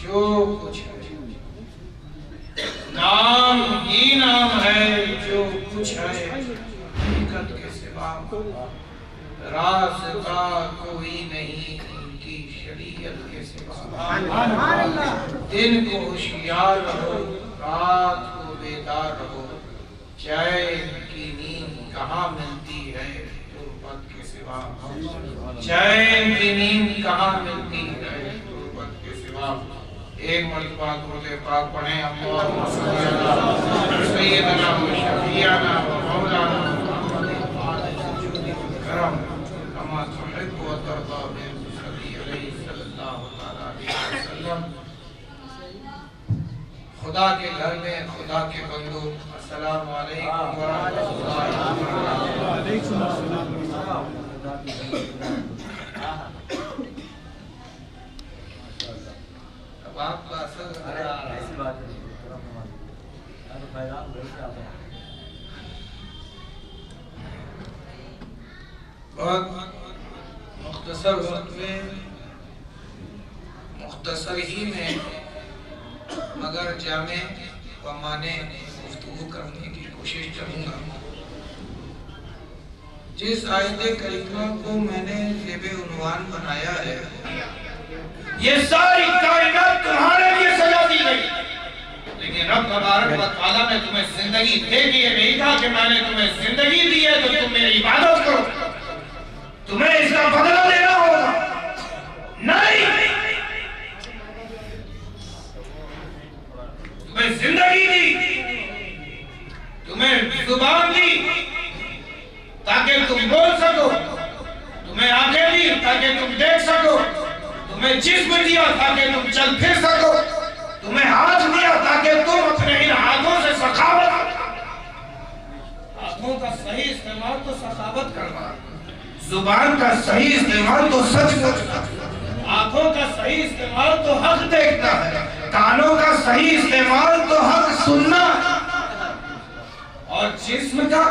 جو کچھ ہے نام ہی نام ہے، جو کچھ ہے حقیقت کے سوا راز کا کوئی نہیں ان کی شریعت کے سوا۔ دن کو ہوشیار رہو، رات کو بیدار رہو، چین کی نیند کہاں ملتی ہے غربت کے سوا، چین کی نیند کہاں ملتی ہے غربت کے سوا۔ ایک مرتبہ درود پاک پڑھیں، اللہم صلی علی سیدنا و شفیعنا و مولانا محمد کرم کما تحب و ترضی بصلی علیہ صلی اللہ علیہ وسلم۔ خدا کے گھر میں خدا کے بندو، السلام علیکم ورحمۃ اللہ وبرکاتہ۔ آپ کا اثر بہت مختصر وقت میں، مختصر ہی میں مگر جامع و معنی گفتگو کرنے کی کوشش کروں گا۔ جس آیت کریمہ کو میں نے زیب عنوان بنایا ہے، یہ ساری کائنات تمہارے لیے سجا دی گئی، لیکن رب تبارک و تعالیٰ نے تمہیں زندگی دے دی ہے، نہیں کہا کہ میں نے تمہیں زندگی دی ہے تو تم میری عبادت کرو، تمہیں اس کا بدلہ لینا ہوگا، نہیں، تمہیں زندگی دی، تمہیں زبان دی تاکہ تم بول سکو، تمہیں آنکھیں دی تاکہ تم دیکھ سکو، تمہیں جسم دیا تاکہ تم چل پھر سکو، تمہیں ہاتھ دیا تاکہ تم اپنے ان ہاتھوں سے سخاوت، ہاتھوں کا صحیح استعمال تو سخاوت کرنا، زبان کا صحیح استعمال تو سچ بولنا، آنکھوں کا صحیح استعمال تو حق دیکھنا ہے، کانوں کا صحیح استعمال تو حق سننا، اور جسم کا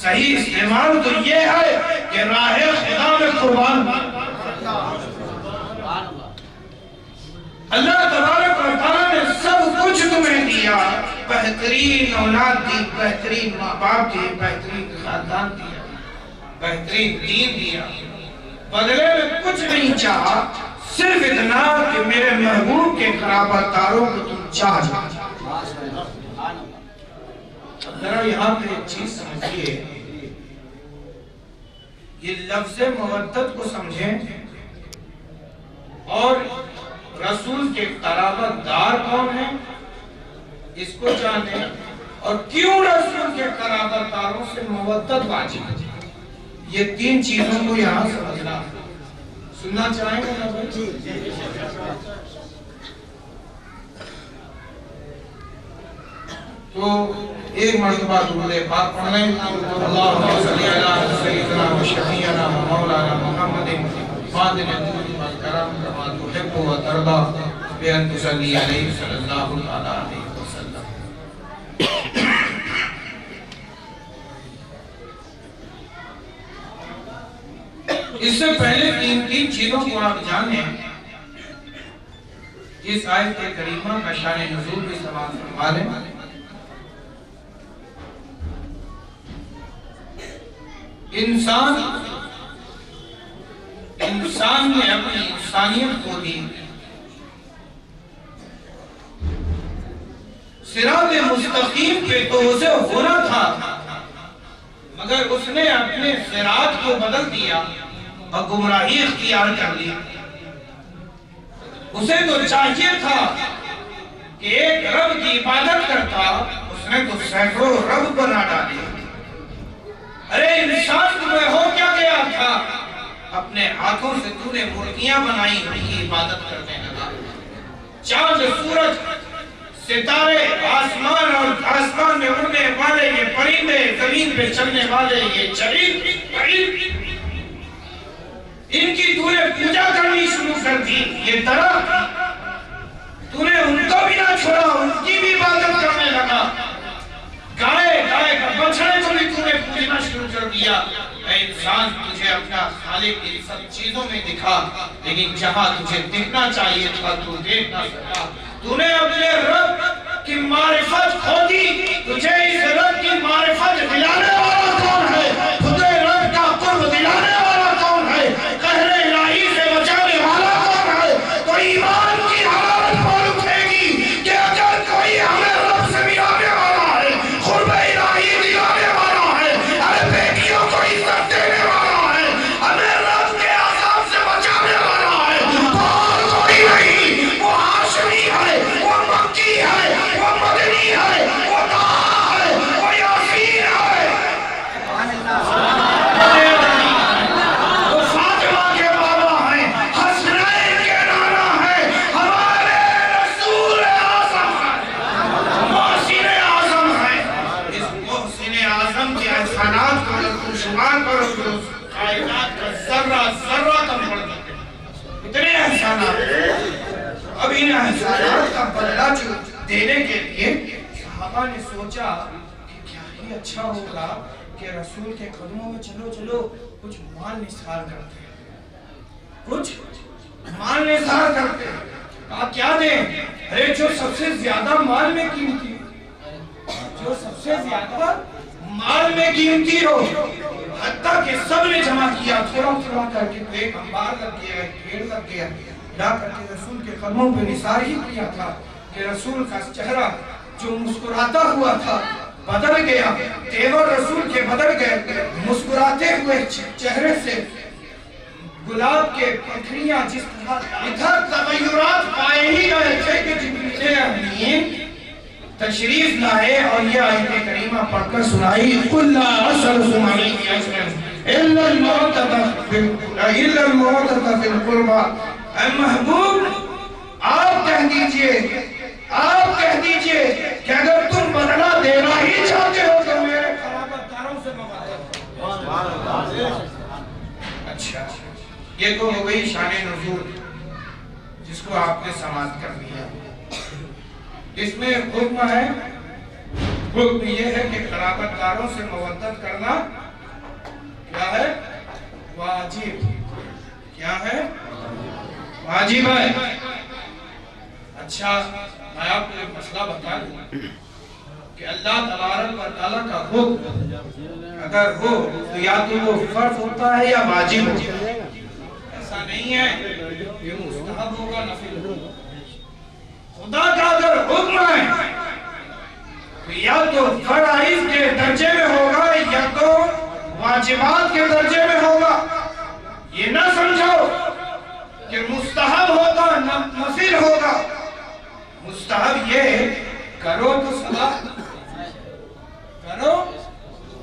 صحیح استعمال تو یہ ہے کہ راہ خدا میں قربان۔ اللہ تبارک و تعالیٰ نے سب کچھ تمہیں دیا، بہترین اولاد دی، بہترین ماں باپ دی، بہترین خاندان دیا، بہترین دین دیا، بدلے میں کچھ نہیں چاہا، صرف اتنا کہ میرے محبوب کے قرابت داروں کو تم چاہ جاؤ۔ ذرا یہاں پہ ایک چیز سمجھئے، یہ لفظ مودت کو سمجھیں اور رسول کے قرابت دار کون ہیں اس کو جانیں، اور کیوں رسول کے قرابت داروں سے مودت واجب ہے، یہ تین چیزوں کو یہاں سمجھنا۔ سننا چاہیں گے نا بھائی؟ تو ایک مرتبہ درود پاک پڑھ لیں، اللہم صلی علی سیدنا و شفیعنا و مولانا محمد فاضل الجود والکرم کما تحب و ترضی بأن تصلی علیہ صلی اللہ علیہ وسلم۔ اس سے پہلے تین چیزوں کو آپ جانیں، اس آیت کریمہ کا شان نزول بھی سماعت فرما لیں۔ انسان نے اپنی انسانیت کو دی، صراط مستقیم پہ تو اسے ہونا تھا، مگر اس نے اپنے صراط کو بدل دیا اور گمراہی اختیار کر لی۔ اسے تو چاہیے تھا کہ ایک رب کی عبادت کرتا، اس نے تو سینکڑوں رب بنا ڈالے۔ ارے انسان تمہیں ہو کیا گیا تھا؟ اپنے ہاتھوں سے تو نے مورتیاں بنائی، ان کی عبادت کرنے لگا۔ چاند، سورج، ستارے، آسمان اور آسمان میں اڑنے والے یہ پرندے، زمین پہ چلنے والے یہ چرند، ان کی تو نے پوجا کرنی شروع کر دی۔ یہ درخت تو نے ان کو بھی نہ چھوڑا، ان کی بھی عبادت کرنے لگا۔ گائے کا بچڑے کو بھی تو نے پوجنا شروع کر دیا۔ اے انسان تجھے اپنا خالق ان سب چیزوں میں دکھا، لیکن جہاں تجھے دیکھنا چاہیے تھا تو دیکھ نہ سکا۔ تو نے اپنے رب کی معرفت کھو دی، تجھے اس رب کی معرفت دلانے والا کون ہے؟ تجھے رب کا قرب دلانے والا کون ہے؟ قہر الہی سے بچانے والا کون ہے؟ تو ایمان کی حالت پر اٹھے گی کہ اگر کوئی ہمیں رب سے ملانے والا ہے، قرب الہی دلانے والا ہے، ہمیں بیٹیوں کو عزت دینے والا ہے، ہمیں رب کے عذاب سے بچانے والا ہے، تو اور کوئی نہیں۔ وہ ہاشمی ہے، وہ مکی ہے، وہ مدنی ہے، وہ طٰہٰ ہے، وہ یاسین ہے، وہ فاطمہ کے بابا ہیں، حسنین کے نانا ہیں، ہمارے رسول اعظم ہیں، محسن اعظم ہیں۔ اس محسن اعظم کے احسانات کو اگر تم شمار کرو تو کائنات کا ذرہ ذرہ کم پڑ جاتے ہیں، اتنے احسانات۔ اب ان احسانات کا بدلہ دینے کے لیے صحابہ نے سوچا کہ کیا ہی اچھا ہوگا کہ رسول کے قدموں میں چلو کچھ مال نثار کرتے ہیں، کچھ مال نثار کرتے ہیں۔ کہا کیا دیں؟ ارے جو سب سے زیادہ مال میں قیمتی، جو سب سے زیادہ مال میں قیمتی ہو۔ حتیٰ کہ سب نے جمع کیا، تھوڑا کر کے، ایک انبار لگ گیا، ایک ڈھیر لگ گیا، جا کر کے رسول کے قدموں پہ نثار ہی کیا تھا کہ رسول کا چہرہ جو مسکراتا ہوا تھا بدل گیا، تیور رسول کے بدل گئے، مسکراتے ہوئے چہرے سے گلاب کے پکھریاں جس طرح ادھر تغیرات پائے ہی گئے تھے کہ جبریل امین تشریف لائے اور یہ آیت کریمہ پڑھ کر سنائی، قُلْ لَا أَسْأَلُكُمْ عَلَيْهِ أَجْرًا إِلَّا الْمَوَدَّةَ فِي الْقُرْبَى۔ اے محبوب آپ کہہ دیجئے کہ اگر تم بدلہ دینا ہی چاہتے ہو تو میرے قرابت داروں سے مبادلہ۔ اچھا، یہ تو ہو گئی شان نزول جس کو آپ نے سماعت کر لیا۔ اس میں حکم ہے، حکم یہ ہے کہ قرابت داروں سے مودت کرنا کیا ہے؟ واجب۔ کیا ہے؟ واجب ہے۔ اچھا، میں آپ کو ایک مسئلہ بتا دوں کہ اللہ تبارک و تعالیٰ کا حکم اگر ہو تو یا تو وہ فرض ہوتا ہے یا واجب ہوتا ہے، ایسا نہیں ہے یہ مستحب ہوگا نفل ہوگا۔ خدا کا اگر حکم ہے تو یا تو فرائض کے درجے میں ہوگا یا تو واجبات کے درجے میں ہوگا۔ یہ نہ سمجھو کہ مستحب ہوگا نفل ہوگا۔ مستحب یہ کرو تو ثواب، کرو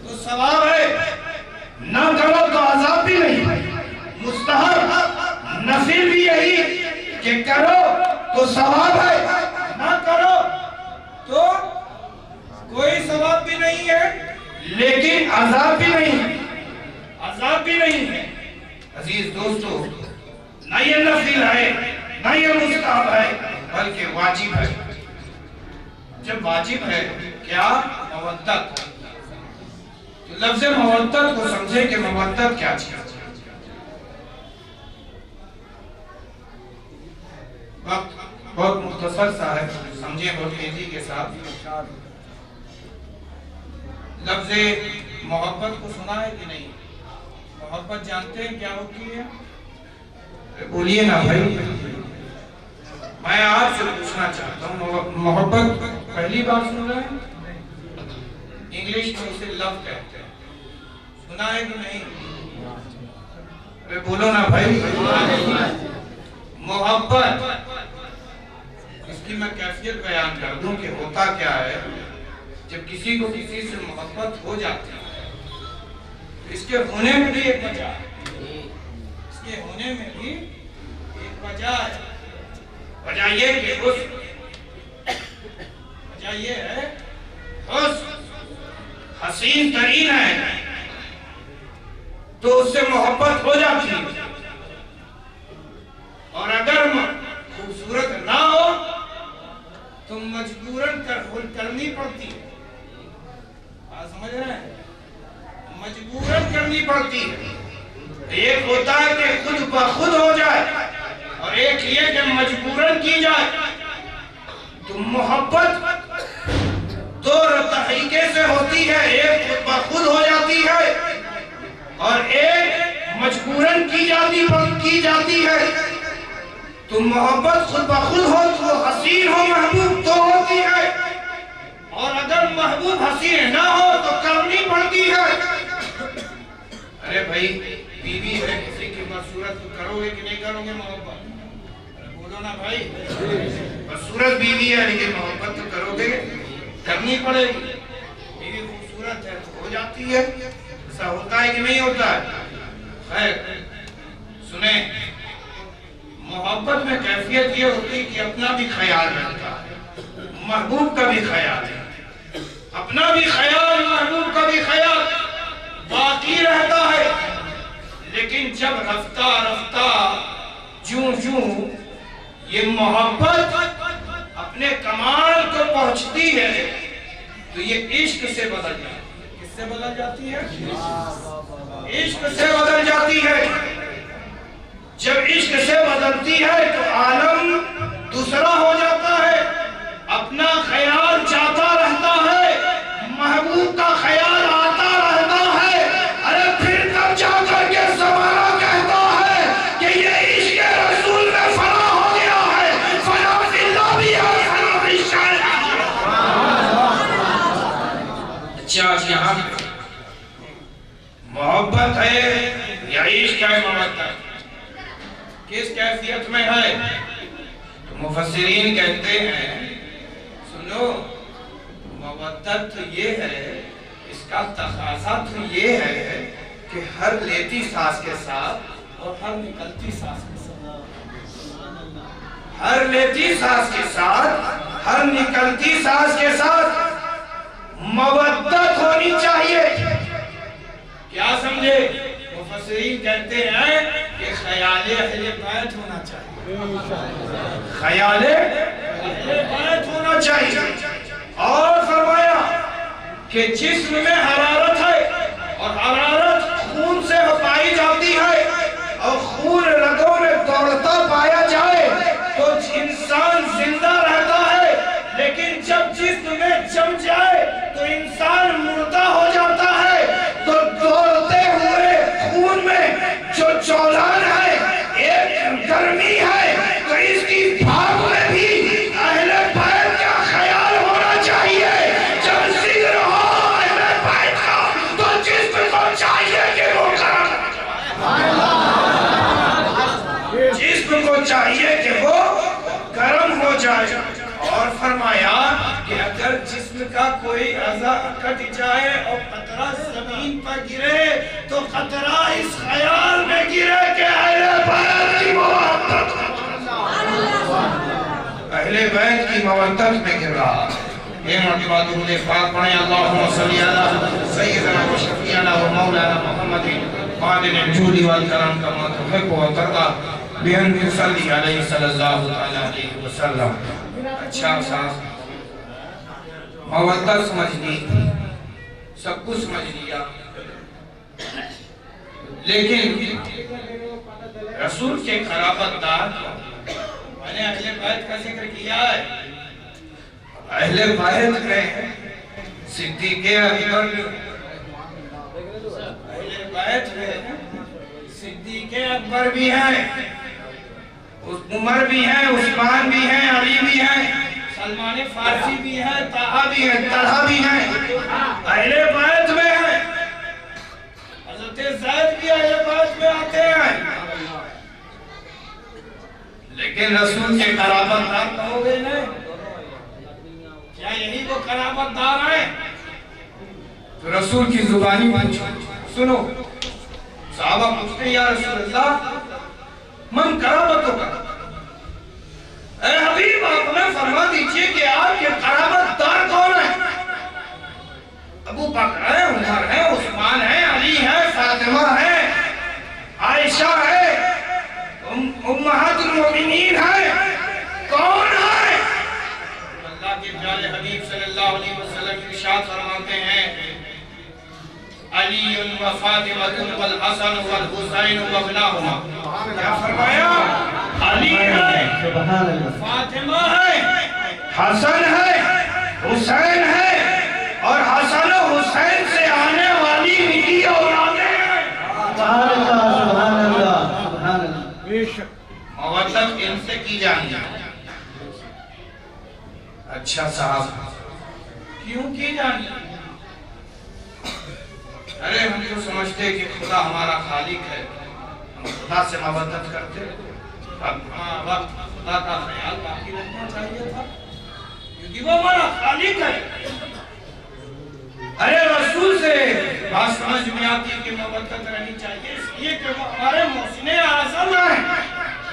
تو ثواب ہے، نہ کرو تو عذاب بھی نہیں۔ مستحب نفل بھی یہی کہ کرو تو ثواب ہے، نہ کرو تو کوئی ثواب بھی نہیں ہے لیکن عذاب بھی نہیں ہے، عذاب بھی نہیں ہے۔ عزیز دوستو، نہ یہ نفل ہے نہ یہ مستحب ہے بلکہ واجب ہے۔ جب واجب ہے کیا؟ مودت۔ تو لفظ مودت کو سمجھے کہ مودت کیا چیز ہے۔ وقت بہت مختصر سا ہے، سمجھے بہت تیزی کے ساتھ۔ لفظ محبت کو سنا ہے کہ نہیں؟ محبت جانتے ہیں کیا ہوتی ہے؟ بولیے نا بھائی، میں آپ سے پوچھنا چاہتا ہوں، محبت پہلی بار سن رہے ہیں؟ انگلش میں اسے لو کہتے ہیں، سنا ہے کہ نہیں؟ بولو نا بھائی۔ محبت، اس کی میں کیفیت بیان کر دوں کہ ہوتا کیا ہے۔ جب کسی کو کسی سے محبت ہو جاتی ہے تو اس کے ہونے میں بھی ایک وجہ ہے، اس کے ہونے میں بھی ایک وجہ ہے۔ وجہ یہ کہ وجہ یہ ہے حسین ترین ہے تو اس سے محبت ہو جاتی ہے، اور اگر خوبصورت نہ ہو تو مجبوراً کرنی پڑتی ہے۔ آپ سمجھ رہے ہیں؟ مجبوراً کرنی پڑتی ہے. ایک ہوتا ہے کہ خود بخود ہو جائے اور ایک یہ کہ مجبوراً کی جائے. تو محبت دو طریقے سے ہوتی ہے، ایک خود بخود ہو جاتی ہے اور ایک مجبوراً کی جاتی ہے. تو محبت خود بخود ہو تو وہ حسین ہو محبوب تو ہوتی ہے، اور اگر محبوب حسین نہ ہو تو کرنی پڑتی ہے. ارے بھائی بیوی ہے کسی کی بدصورت، تو کرو گے کہ نہیں کرو گے محبت؟ بولو نا بھائی، بدصورت بیوی ہے لیکن محبت تو کرو گے، کرنی پڑے گی. بیوی خوبصورت ہے تو ہو جاتی ہے، ایسا ہوتا ہے کہ نہیں ہوتا ہے؟ خیر سنیں، محبت میں کیفیت یہ ہوتی ہے کہ اپنا بھی خیال رہتا ہے، محبوب کا بھی خیال ہے، اپنا بھی خیال محبوب کا بھی خیال باقی رہتا ہے. لیکن جب رفتہ رفتہ جوں یہ محبت اپنے کمال کو پہنچتی ہے تو یہ عشق سے بدل جاتی ہے. کس سے بدل جاتی ہے؟ عشق سے بدل جاتی ہے. جب عشق سے بدلتی ہے تو عالم دوسرا ہو جاتا ہے، اپنا خیال جاتا رہتا ہے، محبوب کا خیال آتا رہتا ہے. ارے پھر تب جا کر کے زمانہ کہتا ہے کہ یہ عشق رسول میں فنا ہو گیا ہے. فنا فی اللہ بھی ہے، فنا فی الشارع. اچھا یہاں محبت ہے یا عشق ہے؟ محبت کس کیفیت میں ہے؟ تو مفسرین کہتے ہیں سنو، مودت یہ ہے، اس کا تقاضا تو یہ ہے کہ ہر لیتی سانس کے ساتھ اور ہر نکلتی سانس کے ساتھ، ہر لیتی سانس کے ساتھ ہر نکلتی سانس کے ساتھ مودت ہونی چاہیے. کیا سمجھے؟ مفسرین کہتے ہیں کہ خیال اہل بیت ہونا چاہیے، خیال اہل بیت ہونا چاہیے. اور فرمایا کہ جسم میں حرارت ہے اور حرارت خون سے پائی جاتی ہے، اور خون رگوں میں دوڑتا پایا جائے تو انسان زندہ رہتا ہے. لیکن جب جسم میں جم جائے تو انسان مردہ ہو جاتا ہے. تو دوڑتے ہوئے خون میں جو جولان ہے، ایک گرمی ہے، تو اس کی بھاگ میں بھی اہل بیت کا خیال ہونا چاہیے. جب ذکر ہو اہل بیت کا تو جسم کو چاہیے کہ وہ جسم کو چاہیے کہ وہ گرم ہو جائے. اور فرمایا کہ اگر جسم کا کوئی اعضا کٹ جائے اور قطرہ زمین پر گرے تو قطرہ اس خیال میں گرے کہ اہل بیت کی محبت، اہل بیت کی محبت میں گر رہا. یہ مرتبہ درود پاک پڑھیں. اللہم صلی علی سیدنا و شفیعنا و مولانا محمد معدن الجود والکرم کما تحب و ترضى بأن تصلی علیہ صلی اللہ علیہ وسلم. اچھا صاحب، مودت سمجھ لی، سب کچھ سمجھ لیا، لیکن رسول کے قرابت دار میں نے اہل بیت کا ذکر کیا ہے. اہل بیت میں صدیق اکبر، اہل بیت میں صدیق اکبر بھی ہیں، عمر بھی ہیں، عثمان بھی ہیں، علی بھی ہیں، سلمان فارسی بھی ہیں، طہا بھی ہیں، طلحہ بھی ہیں، اہل بیت میں ہیں. حضرت زید بھی اہل بیت میں آتے ہیں. لیکن رسول کے قرابت دار کہو گے نہیں؟ کیا یہی وہ قرابت دار ہیں؟ تو رسول کی زبانی پوچھو. سنو، صحابہ پوچھتے ہیں یا رسول اللہ من قرابتوں کا، اے حبیب آپ نے فرما دیجئے کہ آپ کے قرابت دار کون ہیں؟ ابو بکر ہے، عمر ہے، عثمان ہے، علی ہے، فاطمہ ہے، عائشہ ہے، امہات المؤمنین ہے. کون ہے؟ اللہ کے پیارے حبیب صلی اللہ علیہ وسلم ارشاد فرماتے ہیں علی و فاطمہ والحسن والحسین وابناہما. کیا فرمایا؟ علی ہے، فاطمہ ہے، حسن ہے، حسین ہے، اور حسن و حسین سے آنے والی میری اولادیں ہیں. سبحان اللہ سبحان اللہ سبحان اللہ. مودت ان سے کی جانی ہے. اچھا صاحب کیوں کی جانی؟ ارے ہم تو سمجھتے کہ خدا ہمارا خالق ہے، ہم خدا سے مودت کرتے. وقت خدا کا خیال باقی رکھنا چاہیے تھا کیونکہ وہ ہمارا خالق ہے. ارے رسول سے بات سمجھ میں آتی کہ مودت رہنی چاہیے اس لیے کہ وہ ہمارے محسن اعظم ہیں،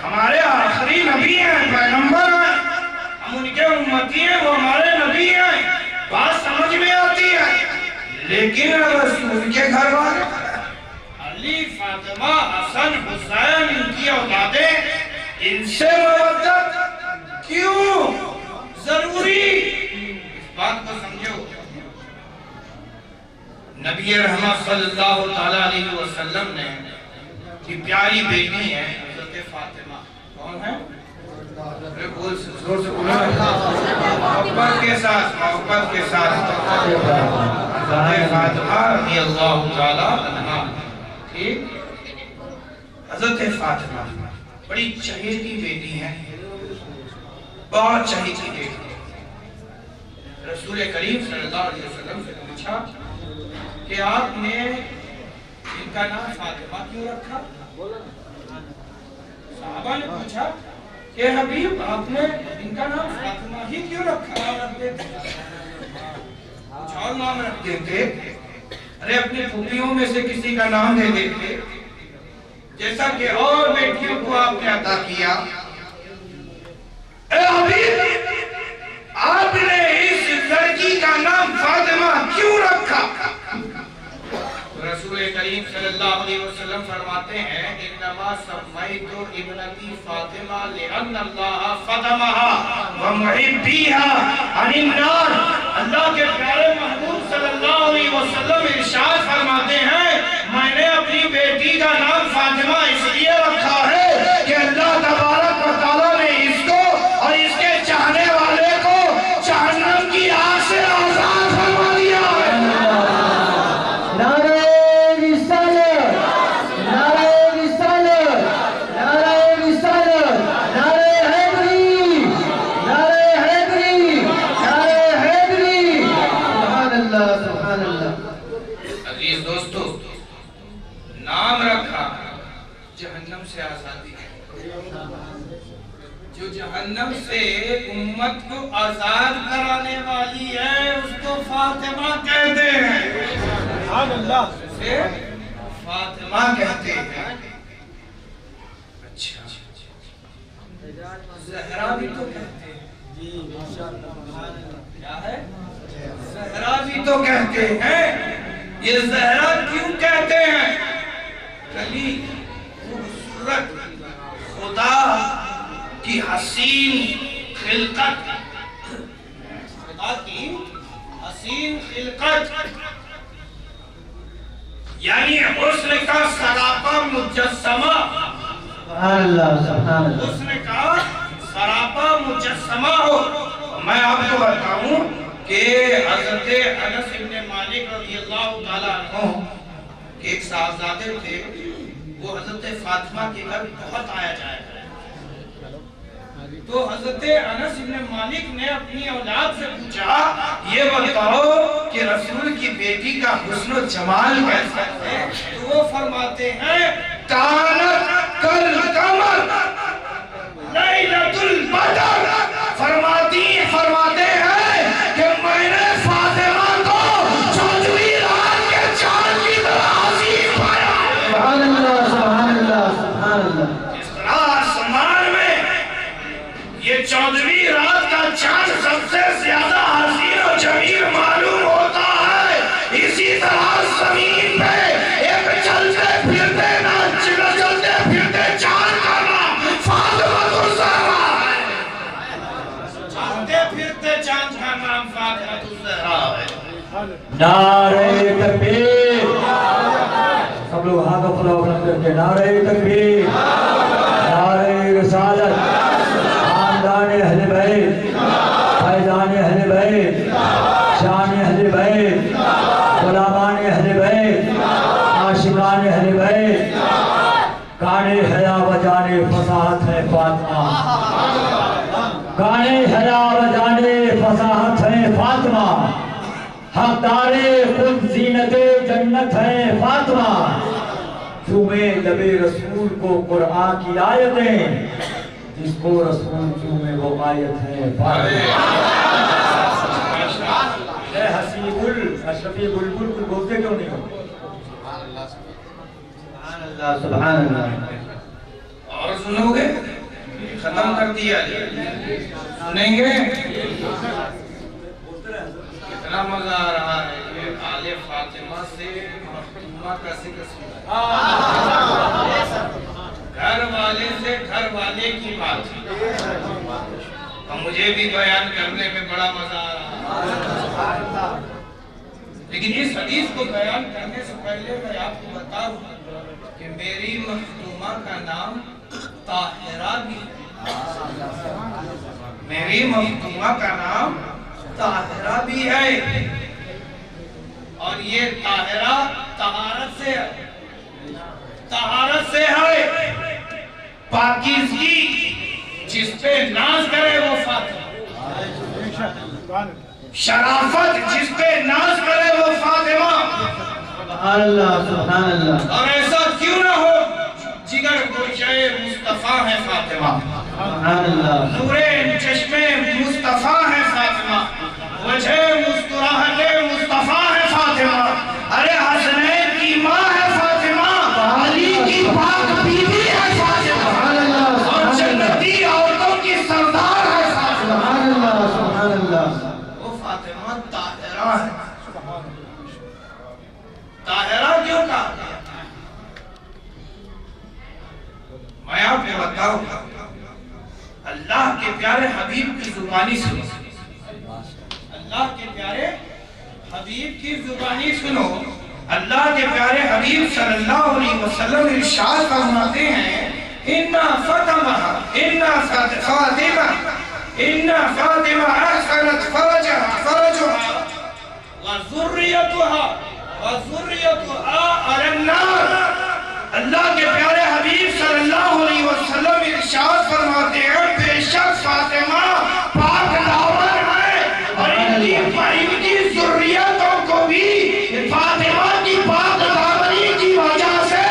ہمارے آخری نبی ہیں، پیغمبر ہیں، ہم ان کے امتی ہیں، وہ ہمارے نبی ہیں. بات سمجھ میں آتی ہے. لیکن رسول کے گھر والے علی، فاطمہ، حسن، حسین، ان کی اولادیں، ان سے مودت کیوں ضروری؟ اس بات کو سمجھو. نبی رحمت صلی اللہ علیہ وسلم نے کی پیاری بیٹی ہے حضرت فاطمہ. کون ہے؟ زور سے بولو. محبت کے ساتھ حضرت فاطمہ رضی اللہ تعالی عنہا. ٹھیک، حضرت فاطمہ بڑی چہیتی بیٹی ہے، بہت چہیتی بیٹی. رسول کریم صلی اللہ علیہ وسلم سے پوچھا کہ آپ نے ان کا نام فاطمہ کیوں رکھا؟ صحابہ نے پوچھا کہ حبیب آپ نے ان کا نام فاطمہ ہی کیوں رکھا؟ کچھ اور نام رکھ دیتے. ارے اپنی پھوپھیوں میں سے کسی کا نام دے دیتے جیسا کہ اور بیٹیوں کو آپ نے عطا کیا. اے حبیب آپ نے اس لڑکی کا نام فاطمہ کیوں رکھا؟ رسول کریم صلی اللہ علیہ وسلم فرماتے ہیں انما سمیت ابنتی فاطمہ لأن اللہ فطمها ومحبیها عن النار. اللہ کے پیارے محبوب صلی اللہ علیہ وسلم ارشاد فرماتے ہیں میں نے اپنی بیٹی کا نام فاطمہ اس لیے رکھا ہے کہ اللہ تبارک و تعالیٰ نے اس کو اور اس کے چاہنے والے کو جہنم کی آگ سے آزاد فرما دیا ہے. عزیز دوستو، نام رکھا جہنم سے آزادی ہے. جو جہنم سے امت کو آزاد کرانے والی ہے اس کو فاطمہ کہتے ہیں. سبحان اللہ، اسے فاطمہ کہتے ہیں. اچھا زہرا بھی تو کہتے ہیں. کیا ہے؟ زہرا بھی تو کہتے ہیں. یہ زہرا کیوں کہتے ہیں؟ کلی خوبصورت خدا کی حسین خلقت، خدا کی حسین خلقت یعنی حسن کا سراپا مجسمہ. سبحان اللہ سبحان اللہ. حسن کا سراپا مجسمہ ہو. میں آپ کو بتاؤں کہ حضرت انس ابن مالک رضی اللہ تعالیٰ عنہ کے ایک صاحبزادے تھے، وہ حضرت فاطمہ کے گھر بہت آیا جایا کرے. تو حضرت انس ابن مالک نے اپنی اولاد سے پوچھا یہ بتاؤ کہ رسول کی بیٹی کا حسن و جمال کیسا ہے؟ تو وہ فرماتے ہیں کانت کالقمر لیلۃ البدر. فرماتے ہیں کہ میں نے فاطمہ کو چودھویں رات کے چاند کی طرح عظیم پایا. سبحان اللہ سبحان اللہ سبحان اللہ. اس طرح آسمان میں یہ چودھویں رات کا چاند سب سے زیادہ حسین و جمیل معلوم ہوتا ہے. اسی طرح زمین پہ ایک چلتے پھرتے چاند کا نام فاطمہ الزہرا ہے. چلتے پھرتے چاند کا نام فاطمہ الزہرا ہے. نعرہ تکبیر. لوگ ہاتھوں پر بلند کر کے نعرہ تکبیر، نعرہ رسالت، خاندان اہل بیت، فیضان اہل بیت، شان اہل بیت، غلامان اہل بیت، عاشقان اہل بیت، گانے حیا بجانے فصاحت ہے فاطمہ، گانے حیا بجانے فصاحت ہے فاطمہ، حقدار خود زینت جنت ہے فاطمہ، چومے لب رسول کو قرآن کی آیتیں، جس کو رسول چومے وہ آیت ہے فاطمہ۔ اے حسیب اشرفی بلبل کو بولتے کیوں نہیں ہو؟ سبحان اللہ سبحان اللہ۔ اور سنو گے؟ ختم کر دیا، سنیں گے؟ کتنا مزہ آ رہا ہے یہ آل فاطمہ سے مختومہ کا ذکر سنا، گھر والے سے گھر والے کی بات، اور مجھے بھی بیان کرنے میں بڑا مزہ آ رہا ہے، لیکن اس حدیث کو بیان کرنے سے پہلے میں آپ کو بتاؤں کہ میری مختومہ کا نام طاہرہ بھی ہے، میری مختومہ کا نام طاہرہ بھی ہے، اور یہ طاہرہ طہارت سے ہے، طہارت سے ہے، پاکیزگی جس پہ ناز کرے وہ فاطمہ، شرافت جس پہ ناز کرے وہ فاطمہ، سبحان اللہ سبحان اللہ۔ اور ایسا کیوں نہ ہو، جگر گوشے مصطفیٰ ہے فاطمہ، سبحان اللہ۔ نور چشمے مصطفیٰ ہے فاطمہ، وجہ مسکراہٹ مصطفیٰ ہے فاطمہ، ارے حسنین کی ماں ہے فاطمہ، علی کی پاک بیوی ہے فاطمہ، اور جنتی عورتوں کی سردار ہے فاطمہ، سبحان اللہ سبحان اللہ۔ وہ فاطمہ طاہرہ ہے۔ طاہرہ کیوں کہا گیا؟ میں آپ کو بتاؤں، اللہ کے پیارے حبیب کی زبانی سنو، اللہ کے پیارے حبیب کی زبانی سنو، اللہ کے پیارے حبیب صلی اللہ علیہ وسلم ارشاد فرماتے ہیں، اِنَّا فاطمہ احسنت فرجها وذریتها علی النار۔ اللہ کے پیارے حبیب صلی اللہ علیہ وسلم ارشاد فرماتے ہیں، بے شک فاطمہ پاک دامن ہے، اور ان کی ذریتوں کو بھی فاطمہ کی پاک دامنی کی وجہ سے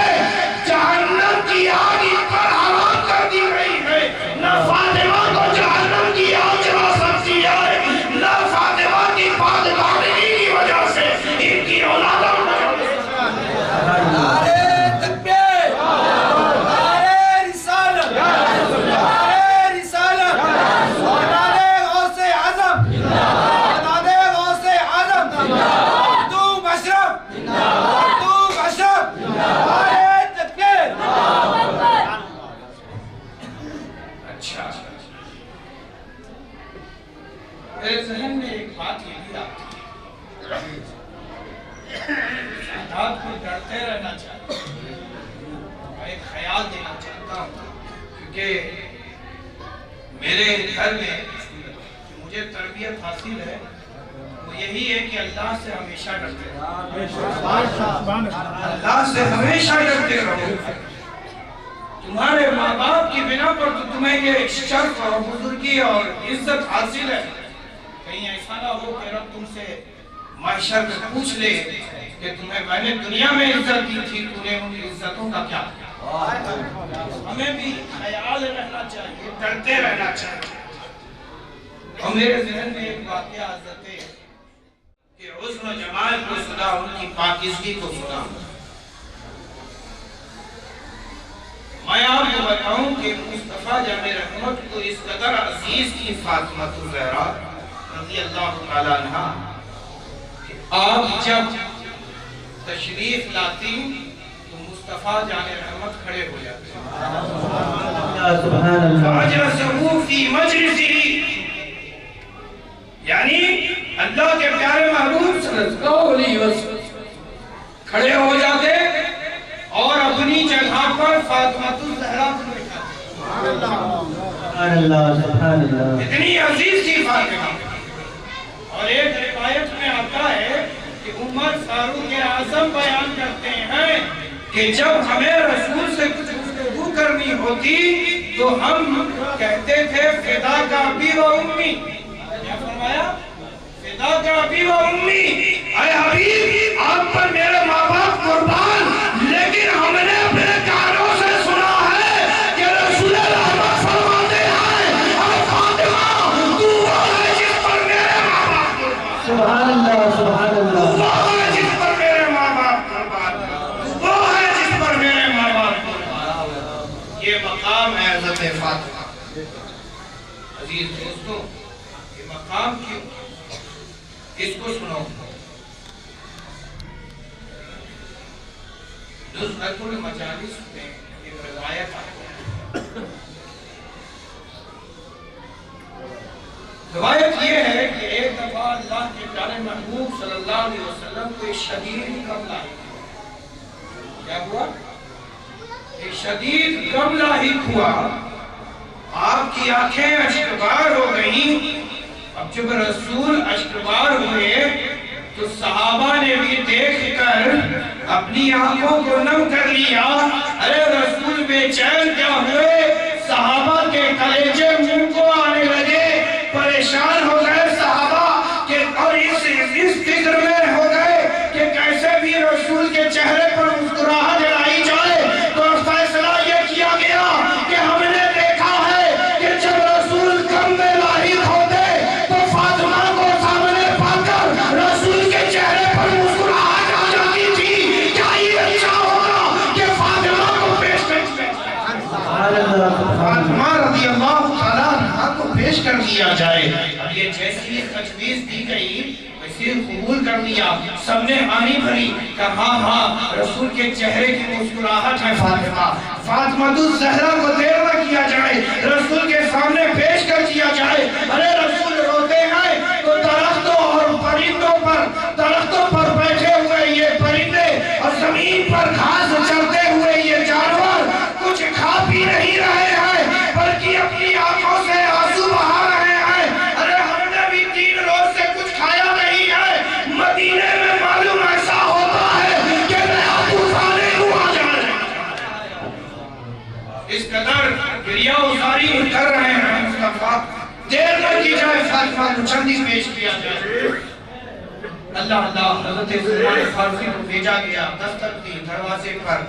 جہنم کی آگ پر حرام کر دی گئی ہے، نہ فاطمہ کو جہنم کی آگ جلا سکتی ہے، نہ فاطمہ کی پاک دامنی کی وجہ سے ان کی اولادوں کو۔ میرے ذہن میں ایک بات یہ بھی آتی ہے، سادات کو ڈرتے رہنا چاہتا ہوں، میں ایک خیال دینا چاہتا ہوں، کیونکہ میرے گھر میں مجھے تربیت حاصل ہے، وہ یہی ہے کہ اللہ سے ہمیشہ ڈرتے رہو، اللہ سے ہمیشہ ڈرتے رہو۔ تمہارے ماں باپ کی بنا پر تو تمہیں یہ شرف اور بزرگی اور عزت حاصل ہے، کہیں ایسا نہ ہو کہ رب تم سے معاشر میں پوچھ لے کہ تمہیں میں نے دنیا میں عزت دی تھی، تو نے ان عزتوں کا کیا کیا؟ ہمیں بھی خیال رہنا چاہیے، ڈرتے رہنا چاہیے۔ اور میرے ذہن میں ایک واقعہ حضرت ہے کہ حسن و جمال کو سنا، ان کی پاکیزگی کو سنا۔ میں آپ کو بتاؤں کہ مصطفیٰ جامع رحمت کو اس قدر عزیز کی فاطمہ الزہرا رضی اللہ تعالیٰ عنہ کہ آپ جب تشریف لاتی تو مصطفیٰ جامع رحمت کھڑے ہو جاتے سبحان اللہ۔ فَأَجْلَسَهُ فِي مَجْلِسِهِ، یعنی اللہ کے پیارے محبوب صلی اللہ علیہ وسلم کھڑے ہو جاتے فاطمہ الزہرا کو لکھا. سبحان اللہ سبحان اللہ. اتنی عزیز تھی فاطمہ. اور ایک روایت میں آتا ہے کہ عمر فاروق اعظم بیان کرتے ہیں کہ جب ہمیں رسول سے کچھ گفتگو کرنی ہوتی تو ہم کہتے تھے فداک ابی و امی. کیا فرمایا؟ فداک ابی و امی، اے حبیب آپ پر میرے ماں باپ قربان، لیکن ہم نے اپنے کانوں سے سنا ہے کہ رسول رحمت فرماتے ہیں اے فاطمہ تو وہ ہے جس پر میرے ماں باپ قربان. سبحان اللہ سبحان اللہ. وہ ہے جس پر میرے ماں باپ قربان. وہ ہے جس پر میرے ماں باپ قربان. یہ مقام ہے حضرت فاطمہ. عزیز دوستوں، یہ مقام کیوں؟ اس کو سنو. نزہت المجالس میں ایک روایت آتی ہے. روایت یہ ہے کہ ایک دفعہ اللہ کے پیارے محبوب صلی اللہ علیہ وسلم کو ایک شدید غم لاحق ہوا. کیا ہوا؟ ایک شدید غم لاحق ہوا. آپ کی آنکھیں اشکبار ہو گئیں. اب جب رسول اشکبار ہوئے تو صحابہ نے بھی دیکھ کر اپنی آنکھوں کو نم کر لیا. ارے رسول بے چین کیا ہوئے؟ صحابہ کے کلیجے منہ کو آنے لگے. پریشان ہو گئے صحابہ کہ اور اس فکر میں ہو گئے کہ کیسے بھی رسول کے چہرے پر مسکراہٹ لائی جائے. تو فیصلہ یہ کیا گیا کہ ہم نے دیکھا ہے کہ جب رسول غم میں لاحق ہوتے تو فاطمہ کو سامنے پا کر رسول کے چہرے پر مسکراہٹ آ جاتی تھی. کیا یہ اچھا ہوگا کہ فاطمہ کو پیش کر سبحان اللہ سبحان فاطمہ رضی اللہ تعالیٰ عنہ کو پیش کر دیا جائے. اب یہ جیسی تجویز دی گئی ویسے قبول کر لیا. سب نے آنی بھری کہ ہاں ہاں رسول کے چہرے کی مسکراہٹ ہے فاطمہ. فاطمہ الزہرا کو دیر نہ کیا جائے، رسول کے سامنے پیش کر دیا جائے. ارے رسول روتے ہیں تو درختوں اور درختوں پر بیٹھے ہوئے یہ پرندے اور زمین پر گھاس چرتے ہوئے یہ جانور کچھ کھا پی نہیں رہے ہیں بلکہ اپنی آنکھوں سے آنسو بہا رہے ہیں. ارے ہم نے بھی 3 روز سے کچھ کھایا نہیں ہے. مدینے میں معلوم ایسا ہوتا ہے کہ نیا طوفان نوح آ جائے. اس قدر گریہ ازاری کر رہے ہیں مصطفیٰ. دیر نہ کی جائے، فاطمہ کو چندی پیش کیا جائے. اللہ حضرت سلمان فارسی کو بھیجا گیا. دستک دی دروازے پر.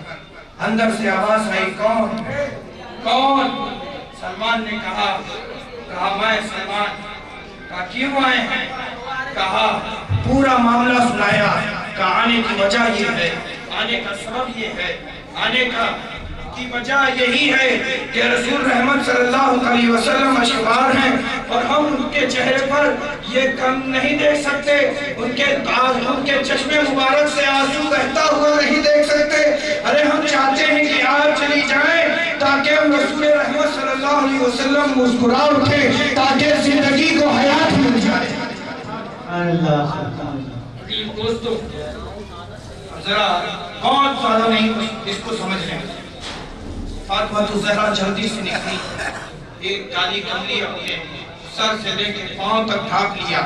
اندر سے آواز آئی، کون؟ سلمان نے کہا میں سلمان. کہا کیوں آئے ہیں؟ کہا پورا معاملہ سنایا. کہا آنے کی وجہ یہ ہے، آنے کا سبب یہ ہے، آنے کی وجہ یہی ہے کہ رسول رحمت صلی اللہ علیہ وسلم اشکبار ہیں اور ہم ان کے چہرے پر یہ کم نہیں دیکھ سکتے. ان کے چشمے مبارک سے آنسو بہتا ہوا نہیں دیکھ سکتے. ارے ہم چاہتے ہیں کہ آپ چلی جائیں تاکہ ہم رسول رحمت صلی اللہ علیہ وسلم مسکرا اٹھیں، تاکہ زندگی کو حیات مل جائے. سبحان اللہ سبحان اللہ. دوستو ذرا بہت زیادہ نہیں اس کو سمجھ لیں. فاطمہ الزہرا جلدی سے نکلی. ایک کالی کملی اپنے سر سے لے کے پاؤں تک ڈھانپ لیا.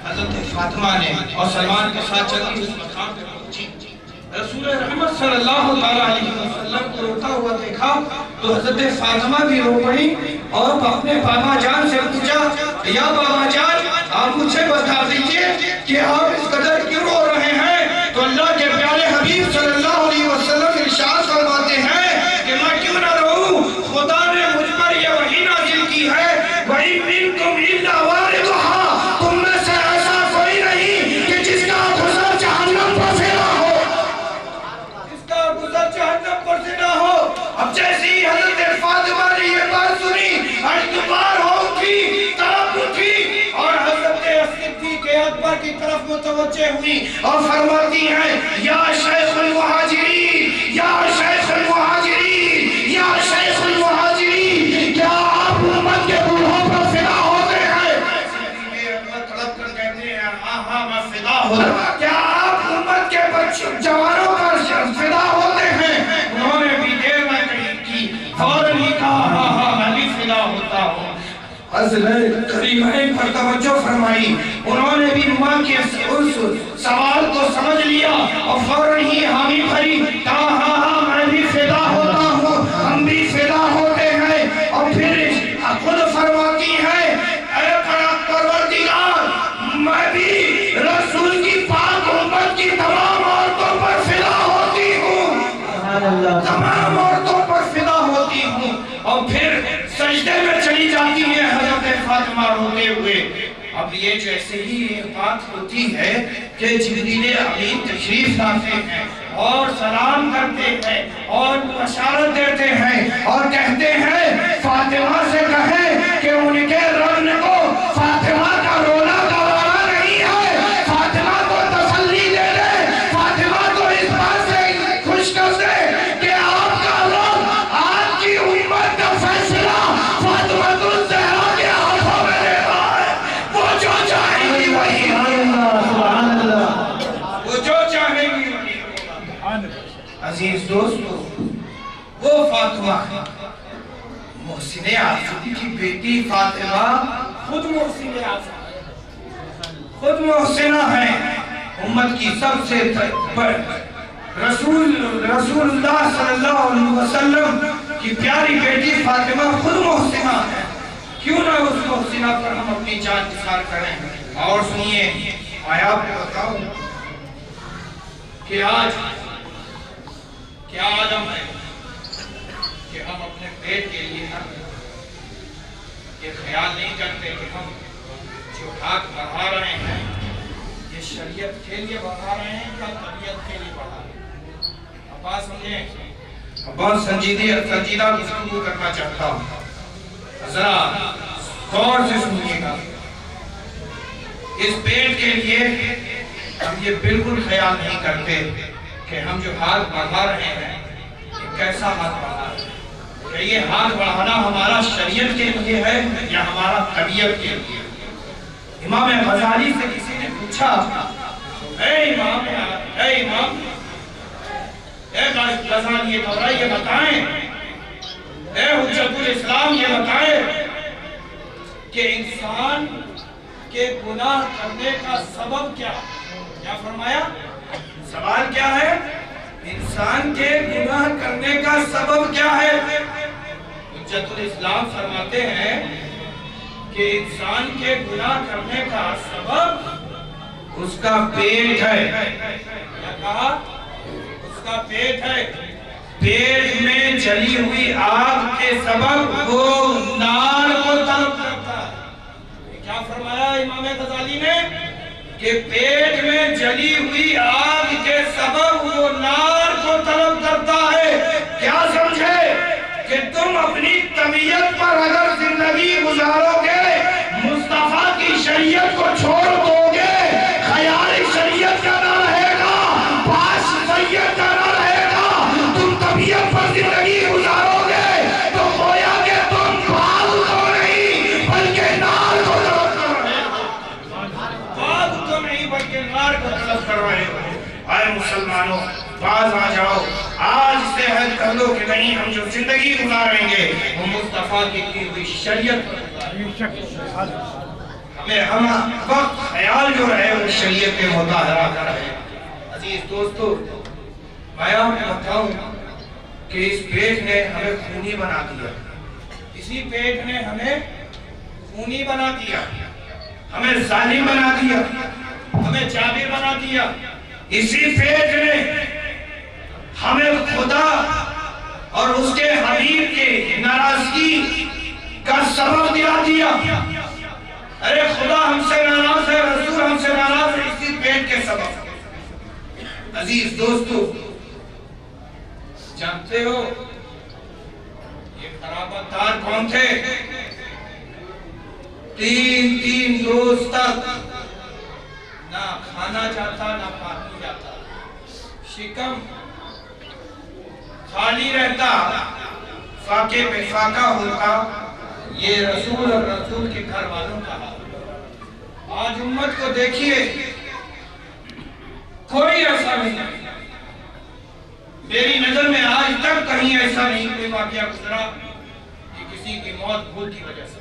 حضرت فاطمہ نے اور سلمان کے ساتھ چلی اس مقام پہ پہنچی. رسول رحمت صلی اللہ علیہ وسلم کو روتا ہوا دیکھا تو حضرت فاطمہ بھی رو پڑی اور اپنے بابا جان سے پوچھا، یا بابا جان آپ مجھے بتا دیجئے کہ آپ اس قدر کیوں رو رہے ہیں؟ تو اللہ کے پیارے حبیب صلی اللہ علیہ وسلم ارشاد فرماتے ہیں کہ میں کیوں نہ رہوں، خدا نے مجھ پر یہ وحی نازل کی ہے، وَإِن مِّنكُمْ إِلَّا وَارِدُهَا. تم میں سے ایسا کوئی نہیں کہ جس کا گزر جہنم پر سے نہ ہو. گزر جہنم پر سے نہ ہو. اب جیسے ہی حضرت فاطمہ نے یہ بات سنی، اشکبار ہو اٹھی، تڑپ اٹھی اور حضرت صدیق اکبر کی طرف متوجہ ہوئی اور فرماتی ہیں، یا شیخ المہاجرین، یا شیخ المہاجرین، یا شیخ المہاجرین، کیا آپ امت کے بوڑھوں پر فدا ہوتے ہیں؟ صدیق اکبر تڑپ کر کہتے ہیں، ہاں میں فدا ہوتا. کیا آپ امت کے جوانوں پر فدا ہوتے ہیں؟ انہوں نے بھی دیر نہ کہی بیت کریمین پر توجہ فرمائی، انہوں نے بھی ماں کے اس سوال کو سمجھ لیا اور فوراً ہی حامی بھری، کہا ہاں ہاں میں بھی فدا ہوتا ہوں، ہم بھی فدا ہوتے ہیں۔ اور پھر خود فرماتی ہے اے پروردگار میں بھی رسول کی پاک امت کی تمام عورتوں پر فدا ہوتی ہوں، تمام عورتوں پر فدا ہوتی ہوں۔ اور پھر سجدے میں چلی جاتی ہے حضرت فاطمہ روتے ہوئے۔ اب یہ جیسے ہی بات ہوتی ہے کہ جبریل امین تشریف لاتے ہیں اور سلام کرتے ہیں اور بشارت دیتے ہیں اور کہتے ہیں فاطمہ سے کہیں کہ ان کے رب کو فاطمہ کا رونا گوارا نہیں ہے، فاطمہ کو تسلی دے دے، فاطمہ کو اس بات سے خوش کر دے کہ آپ کا رب آپ کی امت کا فیصلہ فاطمہ الزہرا کے ہاتھوں میں دیتا ہے، وہ جو چاہیں گی وہی سبحان اللہ، وہ جو چاہیں گی وہی ہوگا۔ عزیز دوستو، وہ فاطمہ محسن اعظم کی بیٹی فاطمہ خود محسن اعظم، خود محسنہ ہے، امت کی سب سے رسول اللہ صلی اللہ علیہ وسلم کی پیاری بیٹی فاطمہ خود محسنہ ہے، کیوں نہ اس محسنہ پر ہم اپنی جان نثار کریں۔ اور سنیے، میں آپ کو بتاؤں کہ آج کیا عالم ہے کہ ہم اپنے پیٹ کے لیے یہ خیال نہیں کرتے کہ ہم جو ہاتھ بڑھا رہے ہیں یہ شریعت کے لیے بڑھا رہے ہیں یا طبیعت کے لیے بڑھا رہے ہیں۔ اب بات سمجھیں، بہت سنجیدہ گفتگو کرنا چاہتا ہوں، ذرا غور سے سنیے گا۔ اس پیٹ کے لیے ہم یہ بالکل خیال نہیں کرتے کہ ہم جو ہاتھ بڑھا رہے ہیں یہ کیسا ہاتھ بڑھا ہے، کہ یہ ہاتھ بڑھانا ہمارا شریعت کے لیے ہے یا ہمارا طبیعت کے لیے۔ امام غزالی سے کسی نے پوچھا، اے امام غزالی دورہ یہ بتائیں، اے حجت الاسلام یہ بتائیں کہ انسان کے گناہ کرنے کا سبب کیا ہے؟ کیا فرمایا؟ سوال کیا ہے؟ انسان کے گناہ کرنے کا سبب کیا ہے؟ حجت الاسلام فرماتے ہیں کہ انسان کے گناہ کرنے کا سبب اس کا پیٹ ہے۔ کیا کہا؟ اس کا پیٹ ہے۔ پیٹ میں جلی ہوئی آگ کے سبب وہ نار کو طلب کرتا ہے۔ کیا فرمایا امام غزالی نے؟ کہ پیٹ میں جلی ہوئی آگ کے سبب وہ نار کو طلب کرتا ہے۔ کیا سمجھے کہ تم اپنی طبیعت پر اگر زندگی گزارو گے، مصطفیٰ کی شریعت کو چھوڑ دو گے، خیال شریعت کا نہ رہے گا، پاس شریعت کا نہ رہے گا، تم طبیعت پر زندگی گزارو گے تو گویا کہ تم باغ کو نہیں بلکہ نار کو طلب کر رہے ہو، باغ کو نہیں بلکہ نار کو طلب کر رہے ہو۔ اے مسلمانوں، باز آ جاؤ، آج سے عہد کر لو کہ نہیں، ہم جو زندگی گزاریں گے وہ مصطفیٰ کی کی ہوئی شریعت پر ہمیں ہم وقت خیال جو رہے وہ شریعت کے مطالعہ کر رہے ہیں۔ عزیز دوستو، میں آپ کو بتاؤں کہ اس پیٹ نے ہمیں خونی بنا دیا، اسی پیٹ نے ہمیں خونی بنا دیا، ہمیں ظالم بنا دیا، ہمیں جابر بنا دیا، اسی پیٹ نے ہمیں خدا اور اس کے حبیب کے ناراضگی کا سبب دلا دیا۔ ارے خدا ہم سے ناراض ہے، رسول ہم سے ناراض ہے، اسی پیٹ کے سبب۔ عزیز دوستو، جانتے ہو یہ قرابت دار کون تھے؟ تین روز تک نہ کھانا جاتا نہ پانی جاتا، شکم خالی رہتا، فاقے پہ فاقہ ہوتا۔ یہ رسول اور رسول کے گھر والوں کا حال۔ آج امت کو دیکھیے، کوئی ایسا نہیں، میری نظر میں آج تک کہیں ایسا نہیں کوئی واقعہ گزرا کہ کسی کی موت بھول کی وجہ سے۔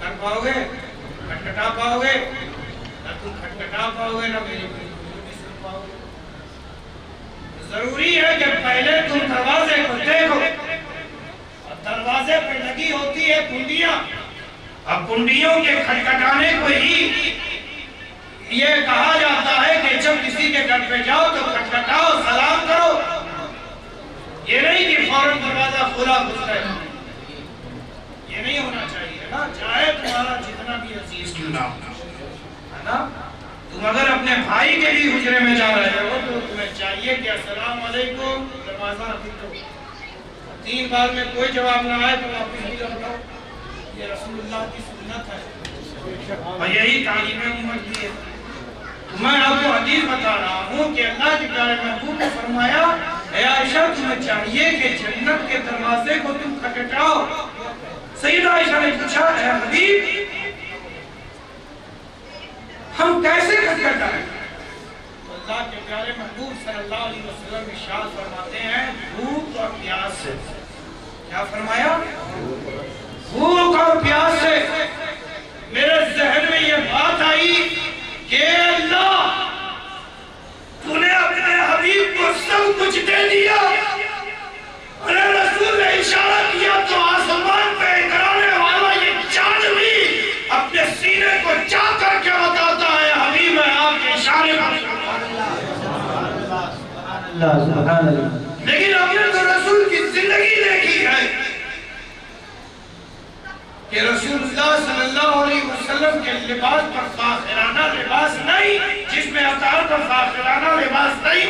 کر پاؤ گے؟ کھٹکھٹا پاؤ گے؟ نہ تم کھٹکھٹا پاؤ گے، نہ میری گفتگو بھی سن پاؤ گے۔ ضروری ہے کہ پہلے تم دروازے کو دیکھو، اور دروازے پہ لگی ہوتی ہے کنڈیاں، اب کنڈیوں کے کھٹکھٹانے کو ہی یہ کہا جاتا ہے کہ جب کسی کے گھر پہ جاؤ تو کھٹکھٹاؤ، سلام کرو، یہ نہیں کہ فوراً دروازہ کھلا گھس گئے، یہ نہیں ہونا چاہیے نا، چاہے تمہارا جتنا بھی عزیز کیوں نہ ہو، ہے نا؟ تم اگر اپنے بھائی کے بھی حجرے میں جا رہے ہو تو تمہیں چاہیے کہ السلام علیکم، دروازہ کھولو، 3 بار میں کوئی جواب نہ آئے تو واپس بھی لوٹاؤ، یہ رسول اللہ کی سنت ہے اور یہی تعلیم امت کی ہے۔ میں آپ کو حدیث بتا رہا ہوں کہ اللہ کے پیارے محبوب نے فرمایا، اے عائشہ تمہیں چاہیے کہ جنت کے دروازے کو تم کھٹکھٹاؤ۔ سیدہ عائشہ نے پوچھا، اے حبیب ہم کیسے کھٹکھٹائیں؟ اللہ کے پیارے محبوب صلی اللہ علیہ وسلم ارشاد فرماتے ہیں، بھوک اور پیاس سے۔ کیا فرمایا؟ بھوک اور پیاس سے۔ میرے ذہن میں یہ بات آئی کہ اللہ تو نے اپنے حبیب کو سب کچھ دے دیا، اور رسول نے اشارہ کیا تو آسمان پہ اترانے والا یہ چاند بھی اپنے سینے کو چا کر کے بتاتا ہے، حبیب میں آپ کے اشارے پر۔ سبحان اللہ۔ لیکن ہم نے تو رسول کی زندگی دیکھی ہے کہ رسول اللہ صلی اللہ علیہ وسلم کے لباس پر فاخرانہ لباس نہیں، جس میں اطہار پر فاخرانہ لباس نہیں،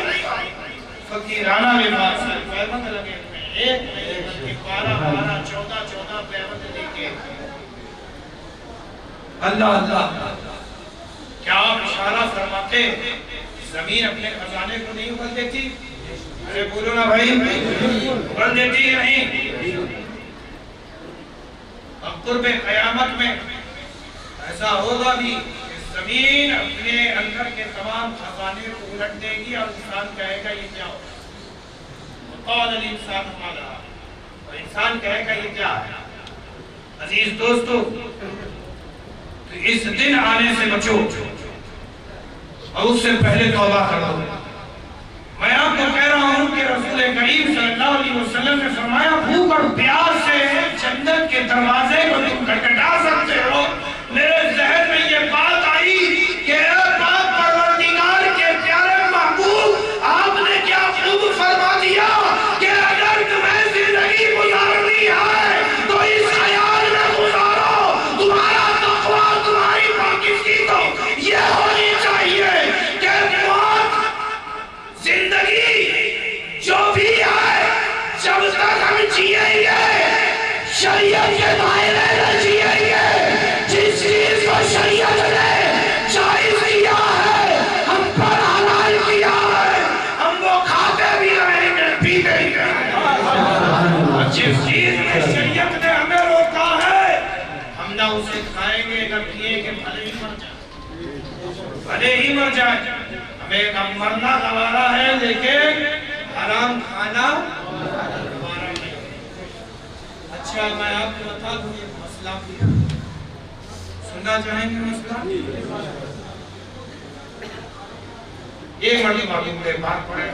فقیرانہ لباس ہے، پیمند لگے ہوئے ہیں، ایک نہیں بلکہ 12 14 پیمند لے کے۔ اللہ اللہ، کیا آپ اشارہ فرماتے زمین اپنے خزانے کو نہیں اگل دیتی؟ ارے بولو نا بھائی، اگل دیتی ہے نہیں؟ اب قرب قیامت میں ایسا ہوگا بھی کہ زمین اپنے اندر کے تمام خزانے کو الٹ دے گی اور انسان کہے گا یہ کیا ہوگا؟ وقال الانسان ما لها، اور انسان کہے گا یہ کیا ہے؟ عزیز دوستو، تو اس دن آنے سے بچو اور اس سے پہلے توبہ کرو۔ میں آپ کو کہہ رہا ہوں کہ رسول کریم صلی اللہ علیہ وسلم نے فرمایا، بھوک اور پیاس سے جنت کے دروازے کو تم کھٹکھٹا سکتے ہو۔ میرے ذہن میں یہ بات آئی کہ اے پاک پروردگار کے پیارے محبوب، آپ نے کیا خوب فرما دیا کہ اگر تمہیں زندگی گزارنی ہے تو اس خیال میں گزارو، تمہارا تقویٰ، تمہاری پاکیزگی تو یہ ہونی چاہیے کہ موت زندگی جو بھی ہے جب تک ہم جیئیں گے شریعت کے دائرے میں جیئیں گے، جس چیز کو شریعت نے جائز کیا ہے، ہم پر حلال کیا ہے، ہم وہ کھاتے بھی رہیں گے، پیتے بھی رہیں گے۔ جس چیز میں شریعت نے ہمیں روکا ہے ہم نہ اسے کھائیں گے نہ پیئیں گے، بھلے ہی مر جائیں، بھلے ہی مر جائیں۔ ہمیں نہ مرنا گوارا ہے لیکن حرام کھانا گوارا نہیں۔ اچھا میں آپ کو بتا دوں یہ مسئلہ بھی سننا چاہیں گے مسئلہ؟ ایک مرتبہ کے بات پڑھیں،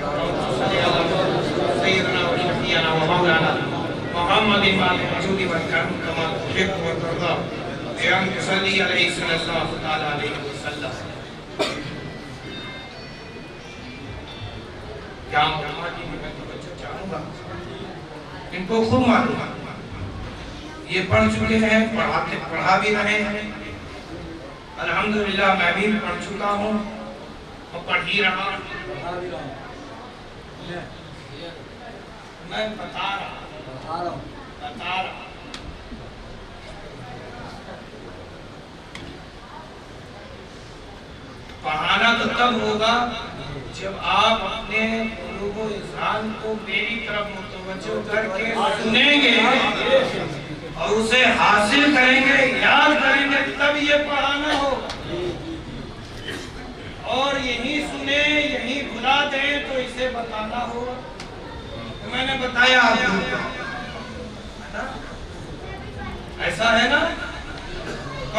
سیدنا و شفیعنا و مولانا محمد موجودی و کرم کمال حب و ترضا بیان صلی علیہ صلی اللہ تعالیٰ علیہ وسلم۔ کیا علماء کی میں توجہ چاہوں گا، ان کو خوب معلوم ہے، یہ پڑھ چکے ہیں، پڑھا بھی رہے ہیں، الحمدللہ میں بھی پڑھ چکا ہوں اور پڑھ ہی رہا ہوں، میں بتا رہا ہوں۔ پڑھانا تو تب ہوگا جب آپ اپنے قلوب و اذہان کو میری طرف متوجہ کر کے سنیں گے اور اسے حاصل کریں گے، یاد کریں گے، تب یہ پڑھانا ہو۔ اور یہی سنیں یہی بھلا دیں تو اسے بتانا ہو۔ تو میں نے بتایا آپ کو، ایسا ہے نا؟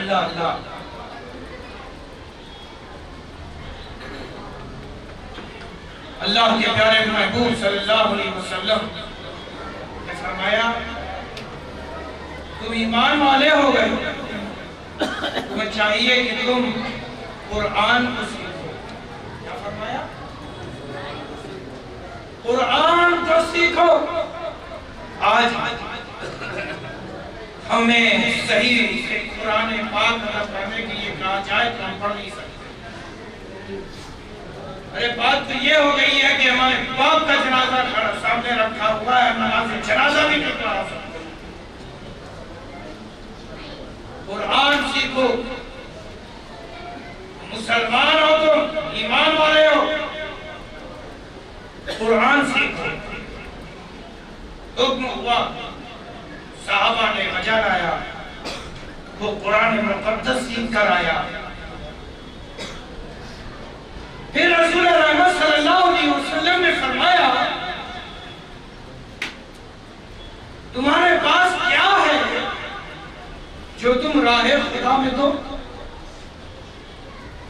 اللہ اللہ اللہ کے پیارے محبوب صلی اللہ علیہ وسلم نے فرمایا تم ایمان والے ہو گئے، تمہیں چاہیے کہ تم قرآن کو سیکھو۔ کیا فرمایا؟ قرآن کو سیکھو۔ آج ہمیں صحیح سے قرآن پاک ادا کرنے کے لیے کہا جائے تو ہم پڑھ نہیں سکتے۔ ارے بات تو یہ ہو گئی ہے کہ ہمارے باپ کا جنازہ سامنے رکھا ہوا ہے، نماز جنازہ بھی نہیں پڑھا سکتے۔ قرآن سیکھو، مسلمان ہو تم، ایمان والے ہو، قرآن سیکھو۔ حکم ہوا، صحابہ نے بجا لایا، وہ قرآن مقدس سیکھ کر آیا۔ پھر رسول رحمت صلی اللہ علیہ وسلم نے فرمایا تمہارے پاس کیا ہے جو تم راہ خدا میں دو؟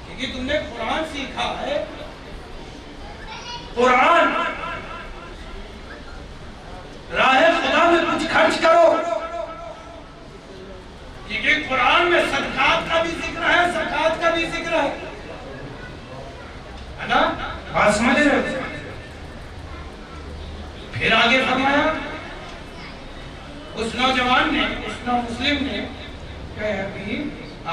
کیونکہ تم نے قرآن سیکھا ہے، قرآن راہ خدا میں کچھ خرچ کرو، کیونکہ قرآن میں صدقات کا بھی ذکر ہے، زکوٰۃ کا بھی ذکر ہے نا؟ بات سمجھ رہے ہو؟ پھر آگے فرمایا اس نوجوان نے، اس نومسلم نے کہ حبیب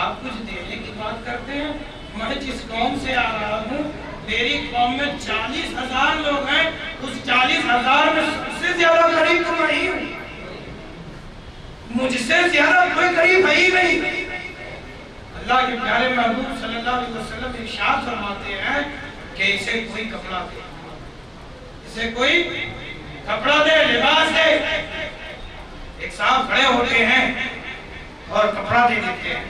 آپ کچھ دینے کی بات کرتے ہیں، میں جس قوم سے آ رہا ہوں میری قوم میں 40,000 لوگ ہیں، اس 40,000 میں سب سے زیادہ غریب تو میں ہی ہوں، مجھ سے زیادہ کوئی غریب ہے ہی نہیں۔ اللہ کے پیارے محبوب صلی اللہ علیہ وسلم ارشاد فرماتے ہیں کہ اسے کوئی کپڑا دے، اسے کوئی کپڑا دے، لباس دے۔ ایک صاحب کھڑے ہوتے ہیں اور کپڑا دے دیتے ہیں۔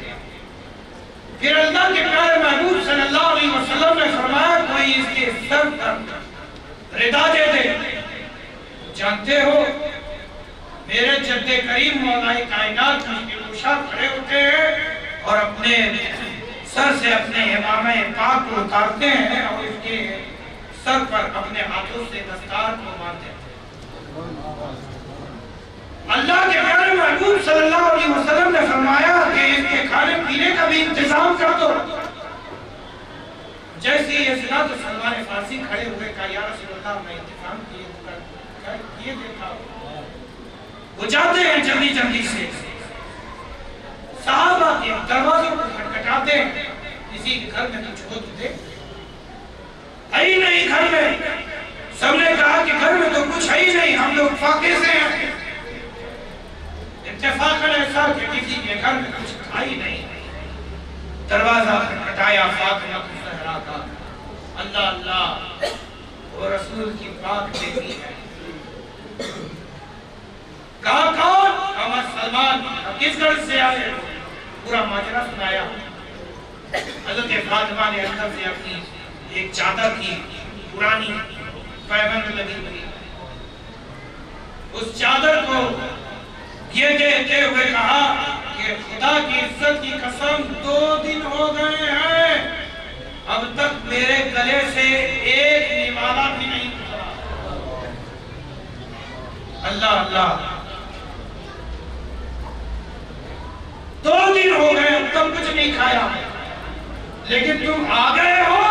پھر اللہ کے پیارے محبوب صلی اللہ علیہ وسلم نے فرمایا کوئی اس کے سر پر ردا دے دے۔ جانتے ہو میرے جد کریم مولا کائنات میں پوشاک کھڑے ہوتے ہیں اور اپنے سر سے اپنے امامہ پاک کو اتارتے ہیں اور اس کے سر پر اپنے ہاتھوں سے دستار کو مارتے ہیں۔ اللہ کے پیارے محبوب صلی اللہ علیہ وسلم نے فرمایا کہ اس کے کھانے پینے کا بھی انتظام کر دو۔ جیسے یہ سنا تو سلمان فارسی کھڑے ہوئے کہا یا رسول اللہ میں انتظام کیے دیتا ہوں۔ وہ جاتے ہیں جلدی جلدی سے، صحابہ کے دروازوں کو کھٹکھٹاتے ہیں، کسی کے گھر میں کچھ ہو تو دے، ہے ہی نہیں گھر میں۔ سب نے کہا کہ گھر میں تو کچھ ہے ہی نہیں، ہم لوگ فاقے سے ہیں۔ اتفاقاً ایسا کہ کسی کے گھر میں کچھ تھا ہی نہیں۔ دروازہ کھٹکھٹایا فاطمہ الزہرا کا، اللہ اللہ وہ رسول کی پاک بیٹی ہے۔ کہا کون؟ کہا سلمان۔ کس گھر سے آئے؟ پورا ماجرا سنایا۔ حضرت فاطمہ نے اندر سے اپنی ایک چادر کی پرانی پیوند لگی ہوئی، اس چادر کو یہ کہتے ہوئے کہا کہ خدا کی عزت کی قسم 2 دن ہو گئے ہیں اب تک میرے گلے سے ایک نوالا بھی نہیں اترا۔ اللہ اللہ 2 دن ہو گئے اب تک کچھ نہیں کھایا، لیکن تم آ گئے ہو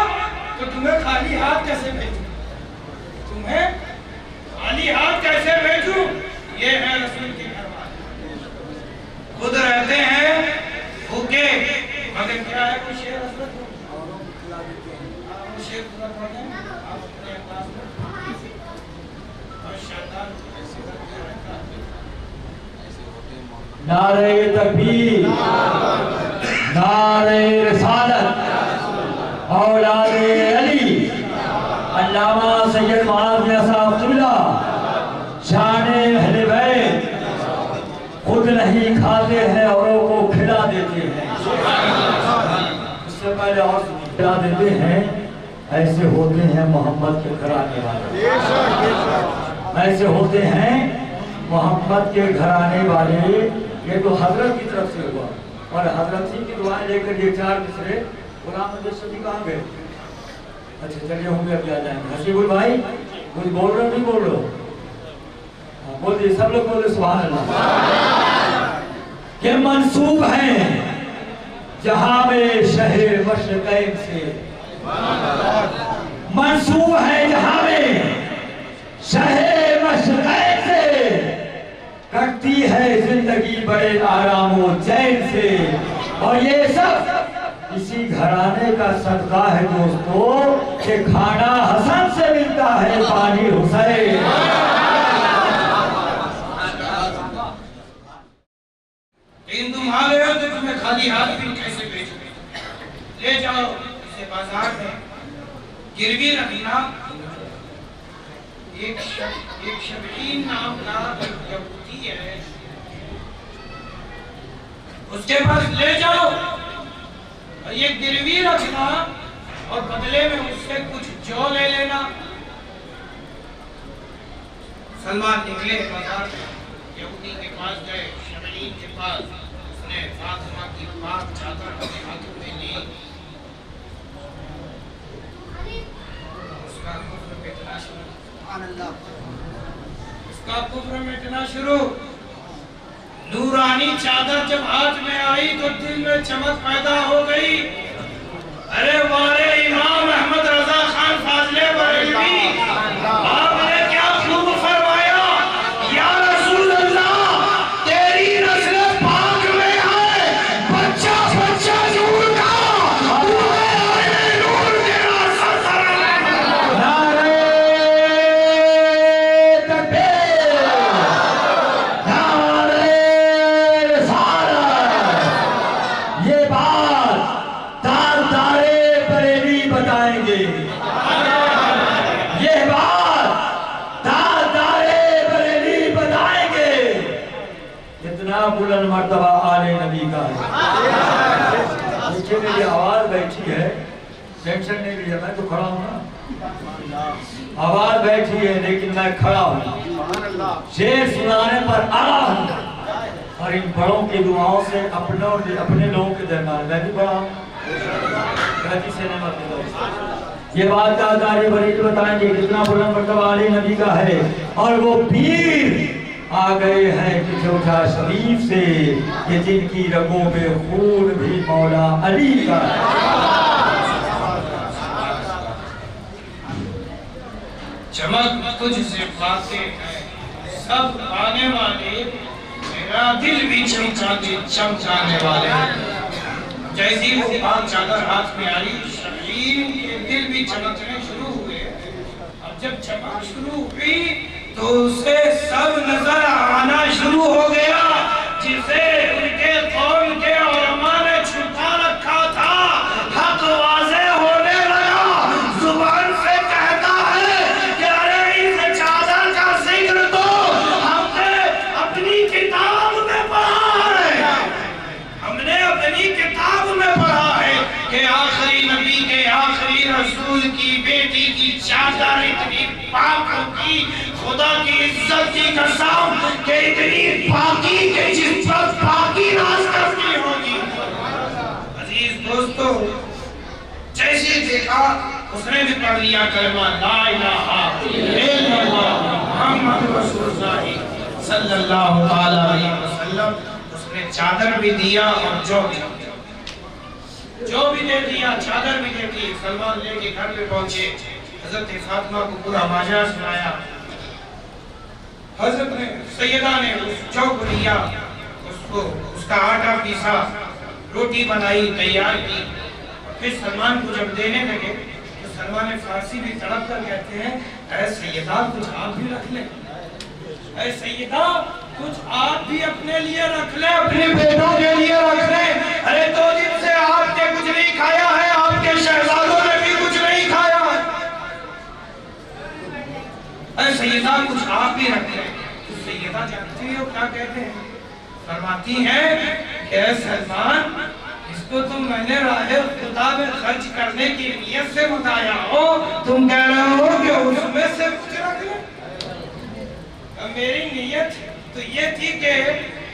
تو تمہیں خالی ہاتھ کیسے بھیجوں؟ تمہیں خالی ہاتھ کیسے بھیجوں؟ یہ ہے رسول کی گھر والے، خود رہتے ہیں بھوکے مگر کیا ہے کوئی شعر حضرت شعر پورا پڑھ دیں آپ اپنے انداز میں اور شاندار نعرہ تکبیر، نعرہ رسالت، اولاد علی، علامہ سید معاذ صاحب قبلہ، شان اہل بیت، خود نہیں کھاتے ہیں اوروں کو کھلا دیتے ہیں۔ اس سے پہلے اور کھلا دیتے ہیں، ایسے ہوتے ہیں محمد کے گھرانے والے، ایسے ہوتے ہیں محمد کے گھرانے والے۔ یہ تو حضرت کی طرف سے ہوا، اور حضرت جی کی دعائیں لے کر یہ 4 مصرے غلام احمد شفیع کہاں گئے؟ اچھا چلیے ہوں گے ابھی آ جائیں گے. حسیب البھائی کچھ بول رہے ہو نہیں بول رہے ہو؟ بول دیے سب لوگ، بولے سبحان اللہ. کہ منسوب ہیں جہاں میں شہر مشرقین سے، منسوب ہے جہاں میں شہر مشرقین سے، کٹتی ہے زندگی بڑے آرام و چین سے. اور یہ سب اسی گھرانے کا صدقہ ہے دوستو کہ کھانا حسن سے ملتا ہے پانی حسین. لیکن تم آ گئے ہو تو تمہیں خالی ہاتھ بھی کیسے بھیجو؟ لے جاؤ اسے بازار میں گروی رکھنا. ایک شبعین نام کا یہودی ہے، اس کے پاس لے جاؤ اور یہ گروی رکھنا اور بدلے میں اس سے کچھ جو لے لینا. سلمان نکلے بازار میں، یہودی کے پاس گئے، شبعین کے پاس. اس نے فاطمہ کی پاک چادر اپنے ہاتھوں میں لی. اس کا کفر مٹنا شروع، اس کا کفر مٹنا شروع. نورانی چادر جب ہاتھ میں آئی تو دل میں چمک پیدا ہو گئی. ارے وارے امام احمد رضا خان فاضلے بریلوی، آپ نے کیا خوب فرمایا، یا رسول اللہ تیری نسل پاک میں ہے بچہ بچہ نور کا، نور تیرا سر نعرہ تکبیر، نعرہ رسالت. یہ بات تاجدارے بریلی بتائیں گے، یہ بات تاجدارے بریلی بتائیں گے. کتنا بلند مرتبہ آل نبی کا ہے. دیکھیے میری آواز بیٹھی ہے، ٹینشن نہیں لیا، میں تو کھڑا ہوں نا. آواز بیٹھی ہے لیکن میں کھڑا ہوں، شعر سنانے پر آرا ہوں. اور ان بڑوں کی دعاؤں سے اپنے لوگوں کے درمیان میں بھی بڑا ہوں. غلطی سے نعمت دے دو. یہ بات تاجدارے بریلی بتائیں گے کتنا بلند مرتبہ آل نبی کا ہے. اور وہ پیر آ گئے ہیں کچوٹھا شریف سے کہ جن کی رگوں میں خون بھی مولا علی کا ہے. چمک تجھ سے پاتے ہیں سب آنے والے، میرا دل بھی چمکانے والے. جیسی وہ پاک چادر ہاتھ میں آئی، شبعین کے دل بھی چمکنے شروع ہوئے. اب جب چمک شروع ہوئی تو اسے سب نظر آنا شروع ہو گیا جسے ان کے قوم کے علماء نے چھپا رکھا تھا. حق واضح ہونے لگا، زبان سے کہتا ہے کہ ارے اس چادر کا ذکر تو ہم نے اپنی کتاب میں پڑھا ہے، ہم نے اپنی کتاب میں پڑھا ہے کہ آخری نبی کے آخری رسول کی بیٹی کی چادر اتنی پاک ہوگی، خدا کی عزت کی قسم کہ اتنی پاکی کہ جس پر پاکی راز کرتی ہوگی. عزیز دوستو، جیسے دیکھا اس نے بھی پڑھ لیا کلمہ لا الہ الا اللہ محمد رسول اللہ صلی اللہ علیہ وسلم. اس نے چادر بھی دیا اور جو بھی دے دیا، چادر بھی دے دی. سلمان لے کے گھر پہ پہنچے، حضرت فاطمہ کو پورا ماجرا سنایا. حضرت نے سیدہ نے اس جو کو لیا، اس کا آٹا پیسا، روٹی بنائی، تیار کی. پھر سلمان کو جب دینے لگے تو سلمان فارسی بھی تڑپ کر کہتے ہیں، اے سیدہ کچھ آپ بھی رکھ لیں، اے سیدہ کچھ آپ بھی اپنے لیے رکھ لیں، اپنے بیٹوں کے لیے رکھ لیں. ارے 2 دن سے آپ نے کچھ نہیں کھایا ہے، آپ کے شہزادوں نے بھی کچھ نہیں کھایا ہے. اے سیدہ کچھ آپ بھی رکھ لیں. سیدہ جانتی ہو کیا کہتے ہیں؟ فرماتی ہیں کہ اے سلمان، اس کو تم میں نے راہ خدا میں خرچ کرنے کی نیت سے بتایا ہو، تم کہہ رہے ہو کہ اس میں سے کچھ رکھ لیں. میری نیت تو یہ تھی کہ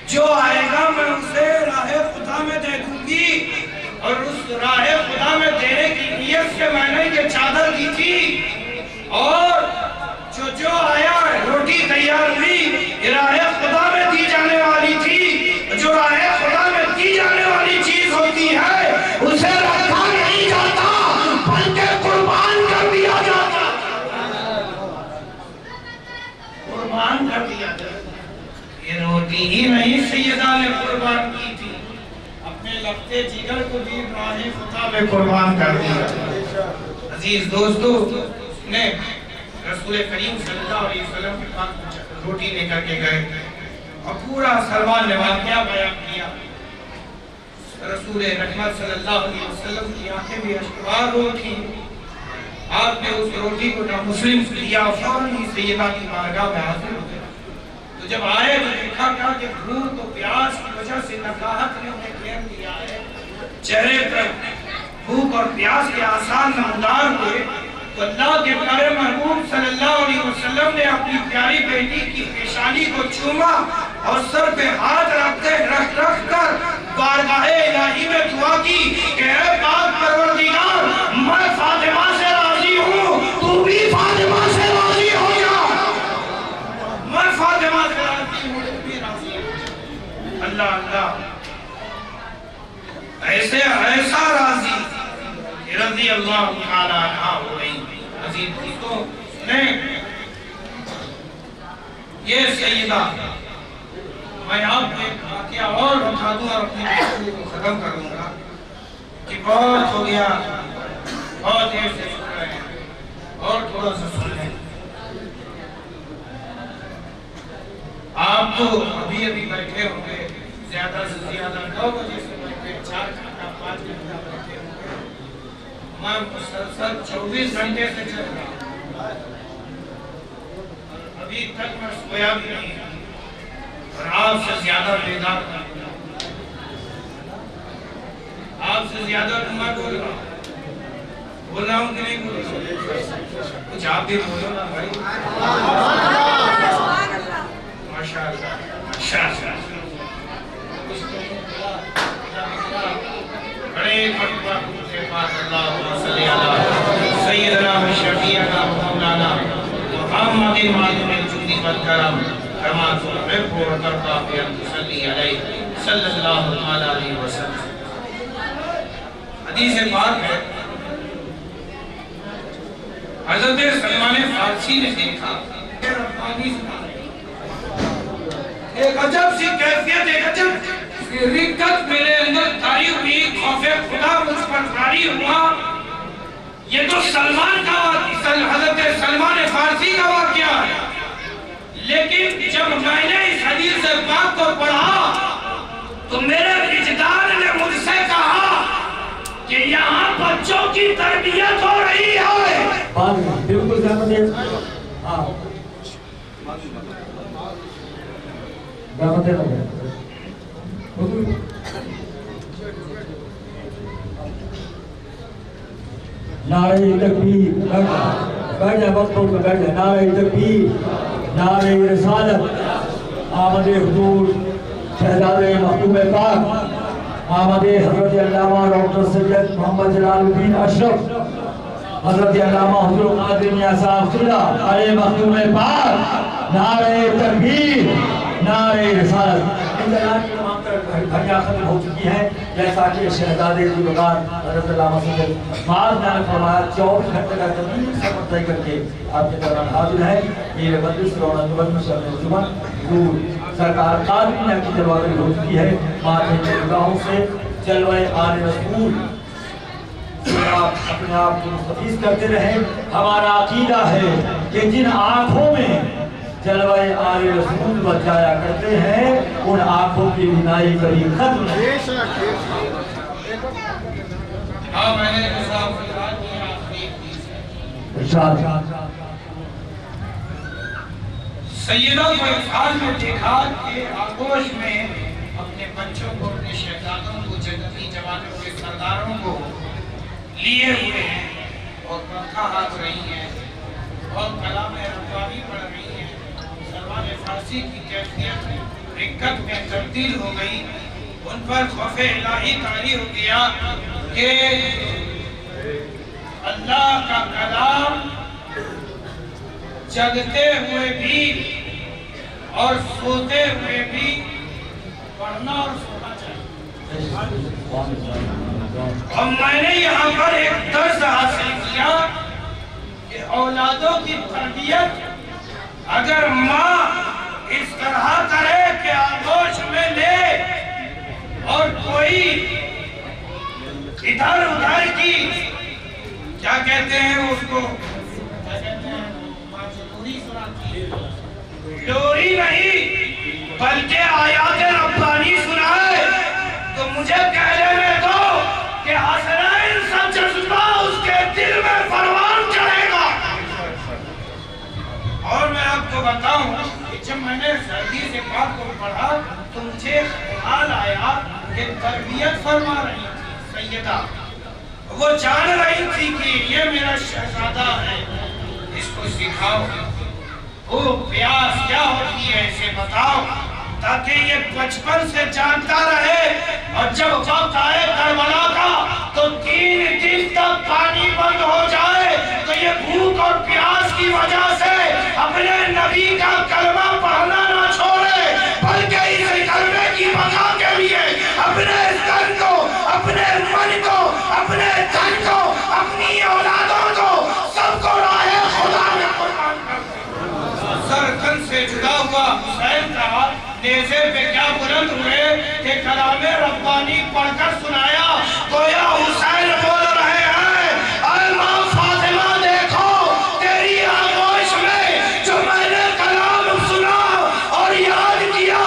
جو آئے گا میں اسے راہ خدا میں دے دوں گی، اور اس راہ خدا میں دینے کی نیت سے میں نے یہ چادر دی تھی، اور جو آیا روٹی تیار ہوئی یہ راہ خدا میں دی جانے والی تھی۔ جو راہ خدا میں دی جانے والی چیز ہوتی ہے اسے رکھا نہیں جاتا بلکہ قربان کر دیا جاتا، قربان کر دیا جاتا۔ یہ روٹی ہی نہیں سیدہ نے قربان کی تھی، اپنے لگتے جگر کو بھی راہ خدا میں قربان کر دیا۔ عزیز دوستو، نے رسول کریم صلی اللہ علیہ وسلم کے پاس روٹی لے کر کے گئے اور پورا سلمان نے واقعہ بیان کیا۔ رسول رحمت صلی اللہ علیہ وسلم کی آنکھیں بھی اشکبار ہو تھی۔ آپ نے اس روٹی کو نہ مسلم دیا، فوراً ہی سیدہ کی بارگاہ میں حاضر ہو گیا۔ تو جب آئے تو دیکھا کہ بھوک و پیاس کی وجہ سے نقاہت نے انہیں گھیر لیا ہے، چہرے پر بھوک اور پیاس کے آثار نمودار ہوئے، تو اللہ کے پیارے محبوب صلی اللہ علیہ وسلم نے اپنی پیاری بیٹی کی پیشانی کو چوما اور سر پہ ہاتھ رکھ کر بارگاہ الہی میں دعا کی کہ اے پاک پروردگار، میں فاطمہ سے راضی ہوں، تو بھی فاطمہ سے راضی ہو جا۔ میں فاطمہ سے راضی ہوں، تو بھی راضی ہو جا۔ اللہ اللہ، ایسا راضی رضی اللہ تعالیٰ عنہ ہو گئی۔ عزیز دوستوں، یہ سیدہ، میں آپ کو ایک واقعہ اور بتا دوں اور اپنی گفتگو کو ختم کر دوں گا کہ بہت ہو گیا، بہت دیر سے سن رہے ہیں، اور تھوڑا سا سن لیں۔ آپ تو ابھی بیٹھے ہوں گے، زیادہ سے زیادہ 9 بجے سے بیٹھے، 4 گھنٹہ 5 گھنٹہ بیٹھے ہوں گے۔ میں مسلسل 24 گھنٹے سے چل رہا ہوں، ابھی تک میں سویا بھی نہیں ہوں، اور آپ سے زیادہ بیدار ہوں، آپ سے زیادہ میں بول رہا ہوں کہ نہیں بول رہا ہوں؟ کچھ آپ بھی بولو نا بھائی۔ ماشاءاللہ ماشاءاللہ، بڑے پڑھوا سے پاک اللہم صلی اللہ سیدنا و شفیعنا مولانا محمد معلوم الجود والکرم کما تحب و ترضى بأن تصلی علیہ صلی اللہ علیہ وسلم۔ حدیث پاک ہے، حضرت سلمان فارسی نے دیکھا ایک عجب سی کیفیت، ایک عجب رکت میرے اندر تاری ہوئی، خوف خدا مجھ پر تاری ہوا۔ یہ تو سلمان کا حضرت سلمان فارسی کا واقعہ ہے، لیکن جب میں نے اس حدیث پاک کو پڑھا تو میرے وجدان نے مجھ سے کہا کہ یہاں بچوں کی تربیت ہو رہی ہے۔ بالکل سہمت ہے، ہاں نعرہ تکبیر، بیٹھ جائے وقت ہو بیٹھ جائے، نعرہ تکبیر، نعرہ رسالت، آمد حضور شہزادہ مخدوم پاک، آمد حضرت علامہ ڈاکٹر سید محمد جلال الدین اشرف، حضرت علامہ حضور قادری میاں صاحب صلہ علیہ مخدوم پاک، نعرہ تکبیر، نعرہ رسالت۔ انتظار کی تمام گھڑیاں ختم ہو چکی ہیں، جیسا کہ شہزادے ذوالفقار حضرت علامہ سید معاذ نے فرمایا 24 گھنٹے کا زمین سفر طے کر کے آپ کے درمیان حاضر ہے۔ یہ مجلس رونق مجلس جمعہ حضور سرکار قادری میاں کی جلوہ ہو چکی ہے۔ ماتھے کے نگاہوں سے جلوہ آل رسول آپ اپنے آپ کو مستفیض کرتے رہیں۔ ہمارا عقیدہ ہے کہ جن آنکھوں میں جلوہ آل رسول بچ جایا کرتے ہیں ان آنکھوں کی بینائی کبھی ختم ہے۔ ہاں میں نے سیدہ کو افعال میں دیکھا کہ آغوش میں اپنے بچوں کو، اپنے شہزادوں کو، جنتی جوانوں کے سرداروں کو لیے ہوئے ہیں اور پنکھا ہاتھ رہی ہیں اور کلام ربانی پڑھ رہی ہیں۔ سلمان فارسی کی کیفیت رکت میں تبدیل ہو گئی، وہ ان پر خوف الہی طاری ہو گیا کہ اللہ کا کلام جگتے ہوئے بھی اور سوتے ہوئے بھی پڑھنا اور سونا چاہیے. اور میں نے یہاں پر ایک درس حاصل کیا کہ اولادوں کی تربیت اگر ماں اس طرح کرے کہ آغوش میں لے اور کوئی ادھر ادھر کی کیا کہتے ہیں اس کو لوری نہیں بلکہ آیات ربانی سنائے تو مجھے کہہ لینے دو کہ حسنین سا جذبہ اس کے دل میں پروان چڑھے گا. اور میں آپ کو بتاؤں کہ جب میں نے حدیث پاک کو پڑھا تو مجھے خیال آیا کہ تربیت فرما رہی تھی سیدہ. وہ جان رہی تھی کہ یہ میرا شہزادہ ہے، اس کو سکھاؤ، وہ پیاس کیا ہوتی ہے اسے بتاؤ، تاکہ یہ بچپن سے جانتا رہے اور جب وقت آئے کربلا کا تو 3 دن تک پانی بند ہو جائے تو یہ بھوک اور پیاس کی وجہ سے اپنے نبی کا کلمہ پڑھنا نہ چھوڑے، بلکہ اس کلمے کی بقا کے لیے اپنے تن کو، اپنے من کو، اپنے تن کو، اپنی اولادوں کو سب کو راہ خدا میں قربان کر دے. سرکن سے جدا ہوا حسین کا نیزے پہ کیا بلند ہوئے کہ کلام ربانی پڑھ کر سنایا. گویا حسین بول رہے ہیں اے ماں فاطمہ دیکھو تیری آغوش میں جو میں نے کلام سنا اور یاد کیا،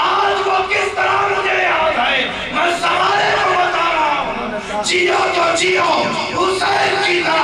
آج وہ کس طرح مجھے یاد ہے. میں سوارے کو بتا رہا ہوں، جیو تو جیو حسین کی طرح